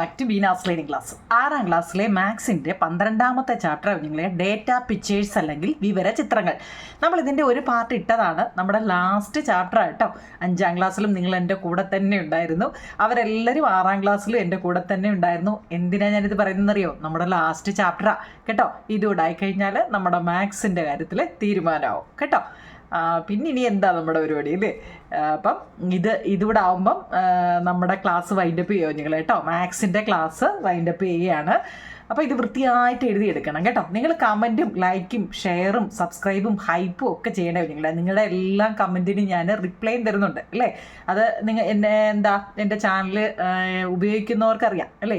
Back to Beena's learning class. 6ാം ക്ലാസ്സിലെ മാത്സിൻ്റെ 12ാമത്തെ ചാപ്റ്റർ നിങ്ങളെ ഡേറ്റ പിക്ചേഴ്സ് അല്ലെങ്കിൽ വിവര ചിത്രങ്ങൾ. നമ്മളിതിൻ്റെ ഒരു പാർട്ട് ഇട്ടതാണ്, നമ്മുടെ ലാസ്റ്റ് ചാപ്റ്റർ കേട്ടോ. 5ാം ക്ലാസ്സിലും നിങ്ങൾ എൻ്റെ കൂടെ തന്നെ ഉണ്ടായിരുന്നു, അവരെല്ലാവരും 6ാം ക്ലാസ്സിലും എൻ്റെ കൂടെ തന്നെ ഉണ്ടായിരുന്നു. എന്തിനാണ് ഞാനിത് പറയുന്നതെന്നറിയോ? നമ്മുടെ ലാസ്റ്റ് ചാപ്റ്ററാണ് കേട്ടോ. ഇതുകൂടെ ആയിക്കഴിഞ്ഞാൽ നമ്മുടെ മാത്സിൻ്റെ കാര്യത്തിൽ തീരുമാനമാവും കേട്ടോ. പിന്നെ ഇനി എന്താ നമ്മുടെ പരിപാടി അല്ലേ? അപ്പം ഇതിവിടെ ആവുമ്പം നമ്മുടെ ക്ലാസ് വൈൻഡപ്പ് ചെയ്യുമോ നിങ്ങൾ കേട്ടോ. മാത്സിൻ്റെ ക്ലാസ് വൈൻഡപ്പ് ചെയ്യുകയാണ്. അപ്പോൾ ഇത് വൃത്തിയായിട്ട് എഴുതിയെടുക്കണം കേട്ടോ. നിങ്ങൾ കമൻറ്റും ലൈക്കും ഷെയറും സബ്സ്ക്രൈബും ഹൈപ്പും ഒക്കെ ചെയ്യണേ. നിങ്ങളുടെ എല്ലാ കമൻറ്റിനും ഞാൻ റിപ്ലൈയും തരുന്നുണ്ട് അല്ലേ. അത് നിങ്ങൾ എൻ്റെ ചാനൽ ഉപയോഗിക്കുന്നവർക്കറിയാം അല്ലേ.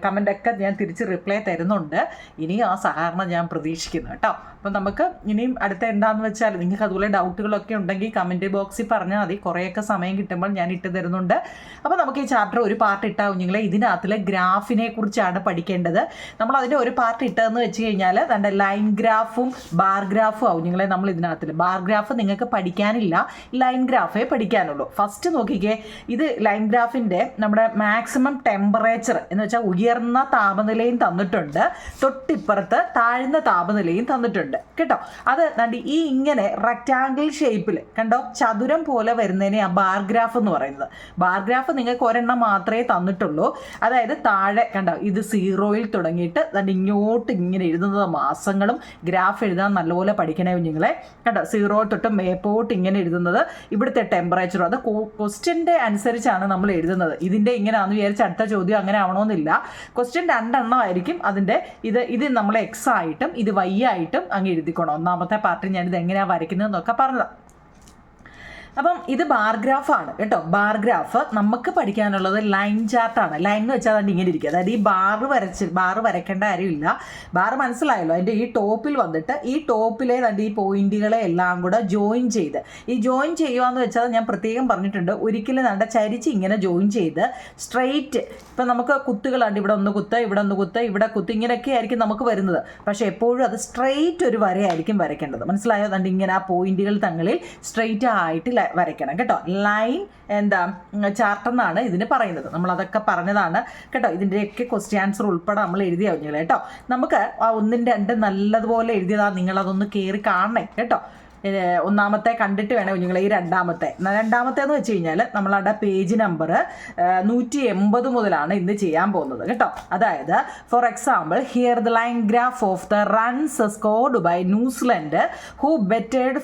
കമൻ്റൊക്കെ ഞാൻ തിരിച്ച് റിപ്ലൈ തരുന്നുണ്ട്. ഇനി ആ സഹകരണം ഞാൻ പ്രതീക്ഷിക്കുന്നു കേട്ടോ. അപ്പം നമുക്ക് ഇനിയും അടുത്ത എന്താണെന്ന് വെച്ചാൽ നിങ്ങൾക്ക് അതുപോലെ ഡൗട്ടുകളൊക്കെ ഉണ്ടെങ്കിൽ കമൻറ്റ് ബോക്സിൽ പറഞ്ഞാൽ മതി. കുറേയൊക്കെ സമയം കിട്ടുമ്പോൾ ഞാൻ ഇട്ട് തരുന്നുണ്ട്. അപ്പോൾ നമുക്ക് ഈ ചാപ്റ്റർ ഒരു പാർട്ട് ഇട്ടാവും. നിങ്ങളെ ഇതിനകത്തിലെ ഗ്രാഫിനെ കുറിച്ചാണ് പഠിക്കേണ്ടത്. നമ്മൾ അതിൻ്റെ ഒരു പാർട്ട് ഇട്ടതെന്ന് വെച്ച് കഴിഞ്ഞാൽ തൻ്റെ ലൈൻ ഗ്രാഫും ബാർ ഗ്രാഫും ആവും. നിങ്ങളെ നമ്മൾ ഇതിനകത്തിൽ ബാർ ഗ്രാഫ് നിങ്ങൾക്ക് പഠിക്കാനില്ല, ലൈൻ ഗ്രാഫേ പഠിക്കാനുള്ളൂ. ഫസ്റ്റ് നോക്കിക്കേ, ഇത് ലൈൻ ഗ്രാഫിൻ്റെ നമ്മുടെ മാക്സിമം ടെമ്പറേച്ചർ എന്ന് വെച്ചാൽ ഉയർന്ന താപനിലയും തന്നിട്ടുണ്ട്, തൊട്ടിപ്പുറത്ത് താഴ്ന്ന താപനിലയും തന്നിട്ടുണ്ട് കേട്ടോ. അത് ഈ ഇങ്ങനെ റെക്റ്റാങ്കിൾ ഷേപ്പിൽ കണ്ടോ, ചതുരം പോലെ വരുന്നതിനെ ആ ബാർ ഗ്രാഫ് എന്ന് പറയുന്നത്. ബാർ ഗ്രാഫ് നിങ്ങൾക്ക് ഒരെണ്ണം മാത്രമേ തന്നിട്ടുള്ളൂ. അതായത് താഴെ കണ്ടോ, ഇത് 0-ൽ തുടങ്ങിയിട്ട് ഇങ്ങോട്ട് ഇങ്ങനെ എഴുതുന്നത് മാസങ്ങളും. ഗ്രാഫ് എഴുതാൻ നല്ലപോലെ പഠിക്കണേ കുഞ്ഞുങ്ങളെ കേട്ടോ. 0 തൊട്ട് മേപ്പോട്ട് ഇങ്ങനെ എഴുതുന്നത് ഇവിടുത്തെ ടെമ്പറേച്ചറും. അത് ക്വസ്റ്റ്യൻ്റെ അനുസരിച്ചാണ് നമ്മൾ എഴുതുന്നത്. ഇതിൻ്റെ ഇങ്ങനെയാണെന്ന് വിചാരിച്ച് അടുത്ത ചോദ്യം അങ്ങനെ ആവണമെന്നില്ല. ക്വസ്റ്റ്യൻ 2 എണ്ണം ആയിരിക്കും. അതിൻ്റെ ഇത് നമ്മൾ എക്സ് ആയിട്ടും ഇത് വൈ ആയിട്ടും അങ്ങ് എഴുതിക്കണം. ഒന്നാമത്തെ പാർട്ടിൽ ഞാനിത് എങ്ങനെയാണ് വരയ്ക്കുന്നതെന്നൊക്കെ പറഞ്ഞതാണ്. അപ്പം ഇത് ബാർ ഗ്രാഫാണ് കേട്ടോ. ബാർ ഗ്രാഫ് നമുക്ക് പഠിക്കാനുള്ളത് ലൈൻ ചാർട്ടാണ്. ലൈൻ എന്ന് വെച്ചാൽ അതിൻ്റെ ഇങ്ങനെ ഇരിക്കുക. അതായത് ഈ ബാർ വരയ്ക്കേണ്ട കാര്യമില്ല. ബാർ മനസ്സിലായല്ലോ. അതിൻ്റെ ഈ ടോപ്പിൽ വന്നിട്ട് ഈ ടോപ്പിലെ ഈ പോയിന്റുകളെ എല്ലാം കൂടെ ജോയിൻ ചെയ്ത്, ഈ ജോയിൻ ചെയ്യുക എന്ന് വെച്ചാൽ ഞാൻ പ്രത്യേകം പറഞ്ഞിട്ടുണ്ട്, ഒരിക്കലും ചരിച്ച് ഇങ്ങനെ ജോയിൻ ചെയ്ത് സ്ട്രെയിറ്റ്. ഇപ്പം നമുക്ക് കുത്തുകളാണ്ട്, ഇവിടെ ഒന്ന് കുത്ത്, ഇവിടെ ഒന്ന് കുത്ത്, ഇവിടെ കുത്ത്, ഇങ്ങനെയൊക്കെ ആയിരിക്കും നമുക്ക് വരുന്നത്. പക്ഷേ എപ്പോഴും അത് സ്ട്രെയിറ്റ് ഒരു വരയായിരിക്കും വരയ്ക്കേണ്ടത്. മനസ്സിലായോ? അതുകൊണ്ട് ഇങ്ങനെ ആ പോയിന്റുകൾ തങ്ങളിൽ സ്ട്രെയിറ്റ് ആയിട്ട് വരയ്ക്കണം കേട്ടോ. ലൈൻ ചാർട്ടെന്നാണ് ഇതിന് പറയുന്നത്. നമ്മളതൊക്കെ പറഞ്ഞതാണ് കേട്ടോ. ഇതിൻ്റെയൊക്കെ ക്വസ്റ്റ്യൻ ആൻസർ ഉൾപ്പെടെ നമ്മൾ എഴുതിയ കുഞ്ഞുങ്ങൾ കേട്ടോ. നമുക്ക് ആ 1, 2 നല്ലതുപോലെ എഴുതിയതാ. നിങ്ങളതൊന്ന് കയറി കാണണേ കേട്ടോ. ഒന്നാമത്തെ കണ്ടിട്ട് വേണം കുഞ്ഞുങ്ങളെ ഈ രണ്ടാമത്തേന്ന് വെച്ച് കഴിഞ്ഞാൽ നമ്മളുടെ പേജ് നമ്പർ 180 മുതലാണ് ഇന്ന് ചെയ്യാൻ പോകുന്നത് കേട്ടോ. അതായത് for example, here the line graph of the runs scored by New Zealand who ബെറ്റഡ്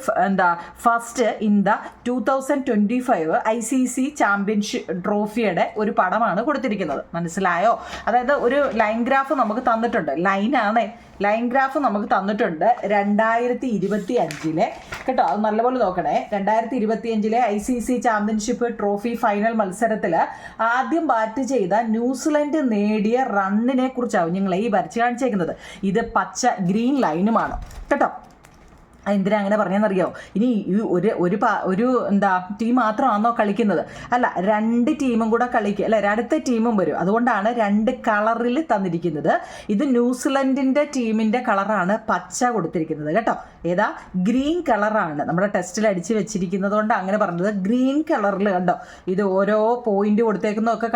first in the 2025 ICC championship ട്രോഫിയുടെ ഒരു പടമാണ് കൊടുത്തിരിക്കുന്നത്. മനസ്സിലായോ? അതായത് ഒരു ലൈൻ ഗ്രാഫ് നമുക്ക് തന്നിട്ടുണ്ട്. ലൈൻ ഗ്രാഫ് നമുക്ക് തന്നിട്ടുണ്ട് 2025 കേട്ടോ. അത് നല്ലപോലെ നോക്കണേ. 2025 ICC ചാമ്പ്യൻഷിപ്പ് ട്രോഫി ഫൈനൽ മത്സരത്തിൽ ആദ്യം ബാറ്റ് ചെയ്ത ന്യൂസിലൻഡ് നേടിയ റണ്ണിനെ കുറിച്ചാവും ഞങ്ങൾ ഈ വരച്ച് കാണിച്ചേക്കുന്നത്. ഇത് പച്ച ഗ്രീൻ ലൈനുമാണ് കേട്ടോ. എന്തിനാ അങ്ങനെ പറഞ്ഞെന്നറിയോ? ഇനി ഒരു ടീം മാത്രമാണോ കളിക്കുന്നത്? അല്ല, 2 ടീമും കൂടെ കളിക്കുക അല്ല, അടുത്ത ടീമും വരും. അതുകൊണ്ടാണ് 2 കളറിൽ തന്നിരിക്കുന്നത്. ഇത് ന്യൂസിലൻഡിൻ്റെ ടീമിൻ്റെ കളറാണ് പച്ച കൊടുത്തിരിക്കുന്നത് കേട്ടോ. ഏതാ? ഗ്രീൻ കളറാണ് നമ്മുടെ ടെസ്റ്റിൽ അടിച്ച് വെച്ചിരിക്കുന്നത് കൊണ്ട് അങ്ങനെ പറഞ്ഞത്. ഗ്രീൻ കളറിൽ കണ്ടോ, ഇത് ഓരോ പോയിന്റ് കൊടുത്തേക്കുന്നതൊക്കെ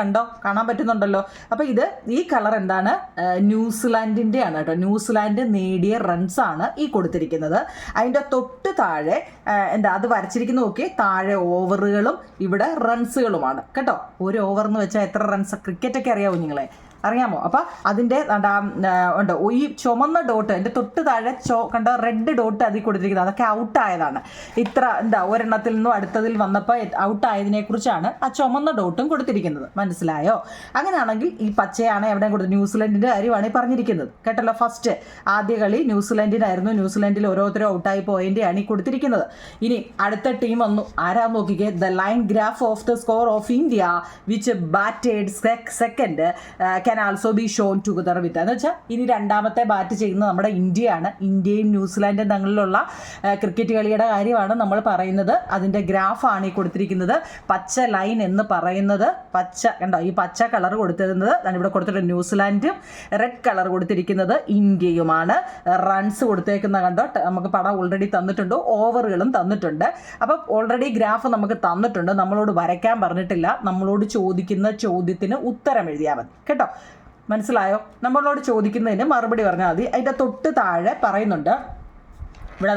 കാണാൻ പറ്റുന്നുണ്ടല്ലോ. അപ്പോൾ ഈ കളർ എന്താണ്? ന്യൂസിലാൻഡിൻ്റെ ആണ് കേട്ടോ. ന്യൂസിലാൻഡ് നേടിയ റൺസാണ് ഈ കൊടുത്തിരിക്കുന്നത്. അതിൻ്റെ തൊട്ട് താഴെ അത് വരച്ചിരിക്കുന്ന നോക്കി, താഴെ ഓവറുകളും ഇവിടെ റൺസുകളുമാണ് കേട്ടോ. ഒരു ഓവർ എന്ന് വെച്ചാൽ എത്ര റൺസ്? ക്രിക്കറ്റൊക്കെ അറിയാമോ നിങ്ങളെ? അറിയാമോ? അപ്പോൾ അതിൻ്റെ ഉണ്ടോ ഈ ചുമന്ന ഡോട്ട്, എൻ്റെ തൊട്ട് താഴെ കണ്ട റെഡ് ഡോട്ട് അതിൽ കൊടുത്തിരിക്കുന്നത്, അതൊക്കെ ഔട്ടായതാണ്. ഇത്ര ഒരെണ്ണത്തിൽ നിന്നും അടുത്തതിൽ വന്നപ്പോൾ ഔട്ടായതിനെ കുറിച്ചാണ് ആ ചുമന്ന ഡോട്ടും കൊടുത്തിരിക്കുന്നത്. മനസ്സിലായോ? അങ്ങനെയാണെങ്കിൽ ഈ പച്ചയാണ് എവിടെ കൊടുത്തത്? ന്യൂസിലൻഡിൻ്റെ കാര്യമാണ് ഈ പറഞ്ഞിരിക്കുന്നത് കേട്ടല്ലോ. ഫസ്റ്റ് ആദ്യ കളി ന്യൂസിലൻഡിനായിരുന്നു. ന്യൂസിലൻഡിൽ ഓരോരുത്തരും ഔട്ടായി പോയതിൻ്റെയാണ് ഈ കൊടുത്തിരിക്കുന്നത്. ഇനി അടുത്ത ടീം വന്നു. ആരാ നോക്കിക്കേ? The line graph of the score of India which battered second can also be shown together with എന്ന് വെച്ചാൽ ഇനി രണ്ടാമത്തെ ബാറ്റ് ചെയ്യുന്നത് നമ്മുടെ ഇന്ത്യയാണ്. ഇന്ത്യയും ന്യൂസിലാൻഡും തമ്മിലുള്ള ക്രിക്കറ്റ് കളിയുടെ കാര്യമാണ് നമ്മൾ പറയുന്നത്. അതിൻ്റെ ഗ്രാഫാണ് ഈ കൊടുത്തിരിക്കുന്നത്. പച്ച ലൈൻ എന്ന് പറയുന്നത് പച്ച കണ്ടോ, ഈ പച്ച കളർ കൊടുത്തിരുന്നത് ഇവിടെ കൊടുത്തിട്ടുണ്ട് ന്യൂസിലാൻഡും, റെഡ് കളർ കൊടുത്തിരിക്കുന്നത് ഇന്ത്യയുമാണ്. റൺസ് കൊടുത്തേക്കുന്ന കണ്ടോ, നമുക്ക് പടം ഓൾറെഡി തന്നിട്ടുണ്ട്, ഓവറുകളും തന്നിട്ടുണ്ട്. അപ്പം ഓൾറെഡി ഗ്രാഫ് നമുക്ക് തന്നിട്ടുണ്ട്, നമ്മളോട് വരയ്ക്കാൻ പറഞ്ഞിട്ടില്ല. നമ്മളോട് ചോദിക്കുന്ന ചോദ്യത്തിന് ഉത്തരം എഴുതിയാൽ മതി കേട്ടോ. മനസ്സിലായോ? നമ്മളോട് ചോദിക്കുന്നതിന് മറുപടി പറഞ്ഞാൽ മതി. അതിൻ്റെ തൊട്ട് താഴെ പറയുന്നുണ്ട്, ഇവിടെ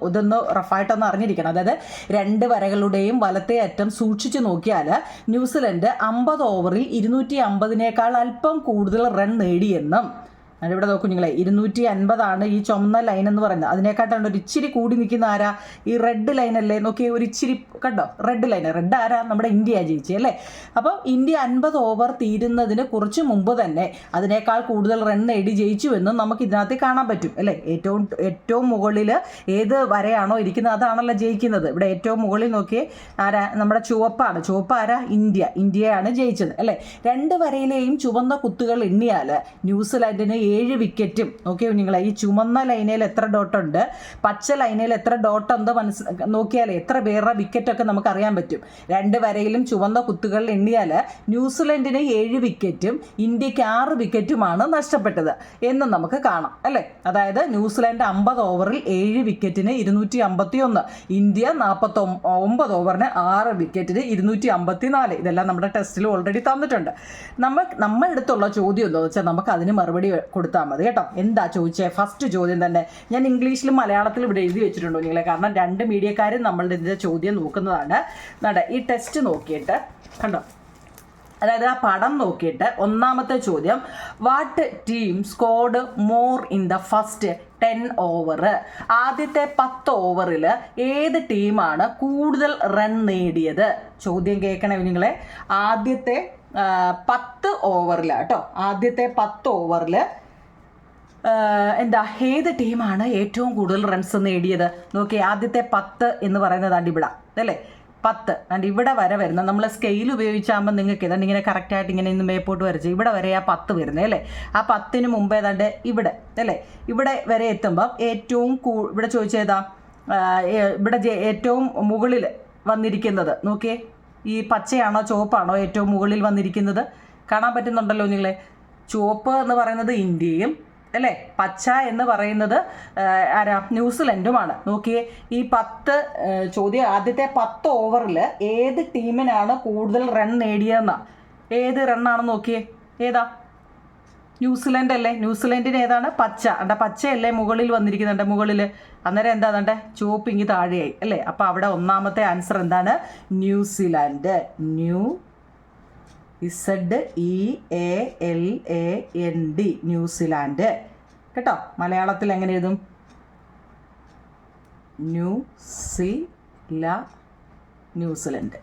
ഇതൊന്ന് റഫായിട്ടൊന്ന് അറിഞ്ഞിരിക്കണം. അതായത് രണ്ട് വരകളുടെയും വലത്തെ അറ്റം സൂക്ഷിച്ചു നോക്കിയാൽ ന്യൂസിലൻഡ് 50 ഓവറിൽ 250 അല്പം കൂടുതൽ റൺ നേടിയെന്നും, ഇവിടെ നോക്കൂ നിങ്ങളെ 250 ഈ ചുമന്ന ലൈൻ എന്ന് പറയുന്നത്. അതിനെക്കാട്ടാണ് ഒരു ഇച്ചിരി കൂടി നിൽക്കുന്ന ആരാ? ഈ റെഡ് ലൈനല്ലേ? നോക്കിയേ, ഒരു ഇച്ചിരി കണ്ടോ, റെഡ് ലൈൻ. റെഡ് ആരാ? നമ്മുടെ ഇന്ത്യ ജയിച്ചേ അല്ലേ? അപ്പോൾ ഇന്ത്യ 50 ഓവർ തീരുന്നതിന് കുറച്ച് മുമ്പ് തന്നെ അതിനേക്കാൾ കൂടുതൽ റൺ നേടി ജയിച്ചു എന്നും നമുക്ക് ഇതിനകത്ത് കാണാൻ പറ്റും അല്ലേ? ഏറ്റവും മുകളിൽ ഏത് വരയാണോ ഇരിക്കുന്നത് അതാണല്ലോ ജയിക്കുന്നത്. ഇവിടെ ഏറ്റവും മുകളിൽ നോക്കിയേ, ആരാ? നമ്മുടെ ചുവപ്പാണ്. ചുവപ്പ് ആരാ? ഇന്ത്യയാണ് ജയിച്ചത് അല്ലേ? രണ്ട് വരയിലെയും ചുവന്ന കുത്തുകൾ എണ്ണിയാൽ ന്യൂസിലാൻഡിന് 7 വിക്കറ്റും. ഓക്കെ നിങ്ങളെ, ഈ ചുമന്ന ലൈനയിൽ എത്ര ഡോട്ടുണ്ട്, പച്ച ലൈനയിൽ എത്ര ഡോട്ടുണ്ട് നോക്കിയാൽ എത്ര പേരുടെ വിക്കറ്റൊക്കെ നമുക്ക് അറിയാൻ പറ്റും. രണ്ട് വരയിലും ചുവന്ന കുത്തുകൾ എണ്ണിയാൽ ന്യൂസിലൻഡിന് 7 വിക്കറ്റും ഇന്ത്യക്ക് 6 വിക്കറ്റുമാണ് നഷ്ടപ്പെട്ടത് എന്ന് നമുക്ക് കാണാം അല്ലേ? അതായത് ന്യൂസിലാൻഡ് 50 ഓവറിൽ 7 വിക്കറ്റിന് 251, ഇന്ത്യ 49 ഓവറിന് 6 വിക്കറ്റിന് 254. ഇതെല്ലാം നമ്മുടെ ടെസ്റ്റിൽ ഓൾറെഡി തന്നിട്ടുണ്ട്. നമ്മൾ എടുത്തുള്ള ചോദ്യം എന്താണെന്ന് വെച്ചാൽ നമുക്ക് അതിന് മറുപടി കൊടുത്താൽ മതി കേട്ടോ. എന്താ ചോദിച്ചത്? ഫസ്റ്റ് ചോദ്യം തന്നെ ഞാൻ ഇംഗ്ലീഷിലും മലയാളത്തിലും ഇവിടെ എഴുതി വെച്ചിട്ടുണ്ടോ നിങ്ങളെ? കാരണം രണ്ട് മീഡിയക്കാരും നമ്മളുടെ ഇതിൻ്റെ ചോദ്യം നോക്കുന്നതാണ്. ഈ ടെസ്റ്റ് നോക്കിയിട്ട് കണ്ടോ, അതായത് ആ പടം നോക്കിയിട്ട് ഒന്നാമത്തെ ചോദ്യം, what team scored more in the first 10 over? ആദ്യത്തെ 10 ഓവറിൽ ഏത് ടീമാണ് കൂടുതൽ റൺ നേടിയത്? ചോദ്യം കേൾക്കണേ നിങ്ങളെ. ആദ്യത്തെ 10 ഓവറിലാണ് കേട്ടോ. ആദ്യത്തെ 10 ഓവറിൽ ഏത് ടീമാണ് ഏറ്റവും കൂടുതൽ റൺസ് നേടിയത്? നോക്കി, ആദ്യത്തെ 10 എന്ന് പറയുന്നത് ഇവിടെ അല്ലേ? 10 ഇവിടെ വരെ വരുന്നത് നമ്മൾ സ്കെയിൽ ഉപയോഗിച്ചാകുമ്പോൾ നിങ്ങൾക്ക് ഏതാണ്ട് ഇങ്ങനെ കറക്റ്റായിട്ട് ഇങ്ങനെ ഇന്ന് മേപ്പോട്ട് വരച്ച് ഇവിടെ വരെ ആ 10 വരുന്നത് അല്ലേ? ആ 10 മുമ്പ് ഏതാണ്ട് ഇവിടെ അല്ലേ? ഇവിടെ വരെ എത്തുമ്പം ഏറ്റവും ഇവിടെ ചോദിച്ചേതാ? ഇവിടെ ഏറ്റവും മുകളിൽ വന്നിരിക്കുന്നത് നോക്കിയേ, ഈ പച്ചയാണോ ചുവപ്പാണോ ഏറ്റവും മുകളിൽ വന്നിരിക്കുന്നത്? കാണാൻ പറ്റുന്നുണ്ടല്ലോ നിങ്ങളെ. ചുവപ്പ് എന്ന് പറയുന്നത് ഇന്ത്യയും അല്ലേ, പച്ച എന്ന് പറയുന്നത് ആരാ? ന്യൂസിലൻഡുമാണ്. നോക്കിയേ, ഈ 10 ചോദ്യം, ആദ്യത്തെ 10 ഓവറിൽ ഏത് ടീമിനാണ് കൂടുതൽ റൺ നേടിയതെന്നാണ്. ഏത് റണ്ണാണെന്ന് നോക്കിയേ, ഏതാ? ന്യൂസിലൻഡ് അല്ലേ? ന്യൂസിലൻഡിന് ഏതാണ്? പച്ച. പച്ചയല്ലേ മുകളിൽ വന്നിരിക്കുന്നുണ്ട് മുകളിൽ. അന്നേരം എന്താ ചുവപ്പ് ഇങ്ങി താഴെയായി അല്ലേ? അപ്പോൾ അവിടെ ഒന്നാമത്തെ ആൻസർ എന്താണ്? ന്യൂസിലാൻഡ്. ZEALAND ന്യൂസിലാൻഡ് കേട്ടോ. മലയാളത്തിൽ എങ്ങനെ എഴുതും? ന്യൂസിലൻഡ്.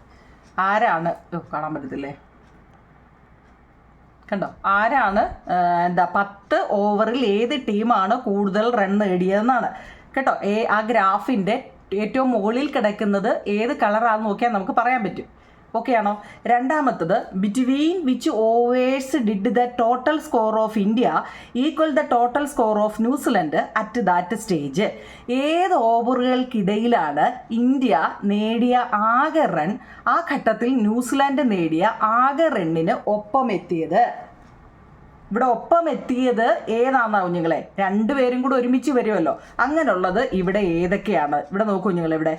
ആരാണ്? കാണാൻ പറ്റത്തില്ലേ? കണ്ടോ, ആരാണ് 10 ഓവറിൽ ഏത് ടീമാണ് കൂടുതൽ റൺ നേടിയതെന്നാണ് കേട്ടോ. ആ ഗ്രാഫിൻ്റെ ഏറ്റവും മുകളിൽ കിടക്കുന്നത് ഏത് കളറാണെന്ന് നോക്കിയാൽ നമുക്ക് പറയാൻ പറ്റും. ഓക്കെ ആണോ? രണ്ടാമത്തത്, between which overs did the total score of India equal the total score of New Zealand at that stage? ഏത് ഓവറുകൾക്കിടയിലാണ് ഇന്ത്യ നേടിയ ആകെ റൺ ആ ഘട്ടത്തിൽ ന്യൂസിലാൻഡ് നേടിയ ആകെ റണ്ണിന് ഒപ്പമെത്തിയത്? ഇവിടെ ഒപ്പമെത്തിയത് ഏതാണെന്നാ കുഞ്ഞുങ്ങളെ? രണ്ടുപേരും കൂടെ ഒരുമിച്ച് വരുമല്ലോ. അങ്ങനെയുള്ളത് ഇവിടെ ഏതൊക്കെയാണ്? ഇവിടെ നോക്കൂ കുഞ്ഞുങ്ങളെ. ഇവിടെ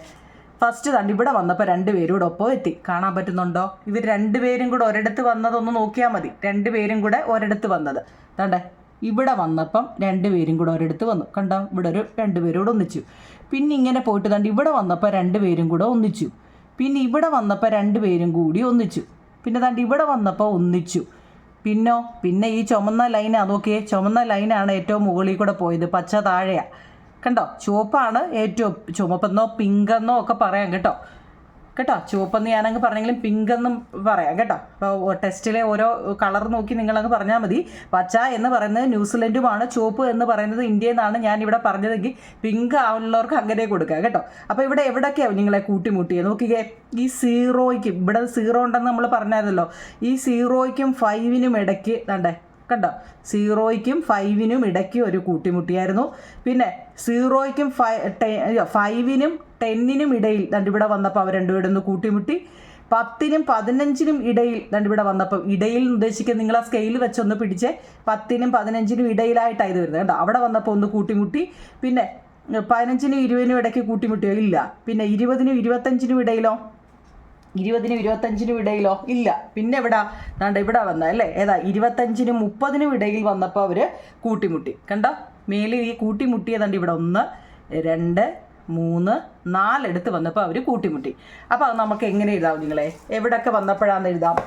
ഫസ്റ്റ് ഇവിടെ വന്നപ്പോൾ രണ്ടുപേരും കൂടെ ഒപ്പം എത്തി. കാണാൻ പറ്റുന്നുണ്ടോ? ഇവർ രണ്ടുപേരും കൂടെ ഒരിടത്ത് വന്നതൊന്ന് നോക്കിയാൽ മതി. രണ്ടുപേരും കൂടെ ഒരിടത്ത് വന്നത് ഇവിടെ വന്നപ്പം രണ്ടുപേരും കൂടെ ഒരിടത്ത് വന്നു. കണ്ടോ, ഇവിടെ രണ്ടുപേരും കൂടെ ഒന്നിച്ചു. പിന്നെ ഇങ്ങനെ പോയിട്ട് ഇവിടെ വന്നപ്പോൾ രണ്ടുപേരും കൂടെ ഒന്നിച്ചു. പിന്നെ ഇവിടെ വന്നപ്പോൾ രണ്ടുപേരും കൂടി ഒന്നിച്ചു. പിന്നെ ഇവിടെ വന്നപ്പോൾ ഒന്നിച്ചു. പിന്നെ ഈ ചുമന്ന ലൈനാണ് നോക്കിയേ. ചുമന്ന ലൈനാണ് ഏറ്റവും മുകളിൽ കൂടെ പോയത്. പച്ച താഴെയാണ് കണ്ടോ. ചുവപ്പാണ് ഏറ്റവും, ചുവപ്പെന്നോ പിങ്കെന്നോ ഒക്കെ പറയാം കേട്ടോ. ചുവപ്പെന്ന് ഞാനങ്ങ് പറഞ്ഞെങ്കിലും പിങ്കെന്നും പറയാം കേട്ടോ. അപ്പോൾ ടെസ്റ്റിലെ ഓരോ കളർ നോക്കി നിങ്ങളങ്ങ് പറഞ്ഞാൽ മതി. പച്ച എന്ന് പറയുന്നത് ന്യൂസിലൻഡുമാണ്, ചുവപ്പ് എന്ന് പറയുന്നത് ഇന്ത്യ എന്നാണ് ഞാനിവിടെ പറഞ്ഞതെങ്കിൽ പിങ്ക് ആവുന്നവർക്ക് അങ്ങനെ കൊടുക്കുക കേട്ടോ. അപ്പോൾ ഇവിടെ എവിടെയൊക്കെയാണ് നിങ്ങളെ കൂട്ടിമുട്ടിയത് നോക്കിക്കേ. ഈ 0യ്ക്കും ഇവിടെ 0 ഉണ്ടെന്ന് നമ്മൾ പറഞ്ഞായിരുന്നല്ലോ. ഈ 0യ്ക്കും 5നും ഇടയ്ക്ക് കണ്ടോ, 0യ്ക്കും 5നും ഇടയ്ക്ക് ഒരു കൂട്ടിമുട്ടിയായിരുന്നു. പിന്നെ 0യ്ക്കും 5നും 10നും ഇടയിൽ ഇവിടെ വന്നപ്പോൾ അവർ രണ്ടുപേരും ഒന്ന് കൂട്ടിമുട്ടി. 10നും 15നും ഇടയിൽ ഇവിടെ വന്നപ്പോൾ, ഇടയിൽ ഉദ്ദേശിക്കുന്നത് നിങ്ങൾ ആ സ്കെയിൽ വെച്ചൊന്ന് പിടിച്ച് 10നും 15നും ഇടയിലായിട്ടാണ് ഇത് വരുന്നത്. കണ്ടോ, അവിടെ വന്നപ്പോൾ ഒന്ന് കൂട്ടിമുട്ടി. പിന്നെ 15നും 20നും ഇടയ്ക്ക് കൂട്ടിമുട്ടിയോ? ഇല്ല. പിന്നെ 20നും 25നും ഇടയിലോ? 20നും 25നും ഇടയിലോ? ഇല്ല. പിന്നെ ഇവിടെ വന്ന അല്ലേ, ഏതാ 25നും 30നും ഇടയിൽ വന്നപ്പോൾ അവർ കൂട്ടിമുട്ടി. കണ്ടോ, മേലിൽ ഈ കൂട്ടിമുട്ടിയതുണ്ട് ഇവിടെ 1 2 3 4 എടുത്ത് വന്നപ്പോൾ അവർ കൂട്ടിമുട്ടി. അപ്പോൾ അത് നമുക്ക് എങ്ങനെ എഴുതാം നിങ്ങളെ? എവിടെയൊക്കെ വന്നപ്പോഴാണെന്ന് എഴുതാം.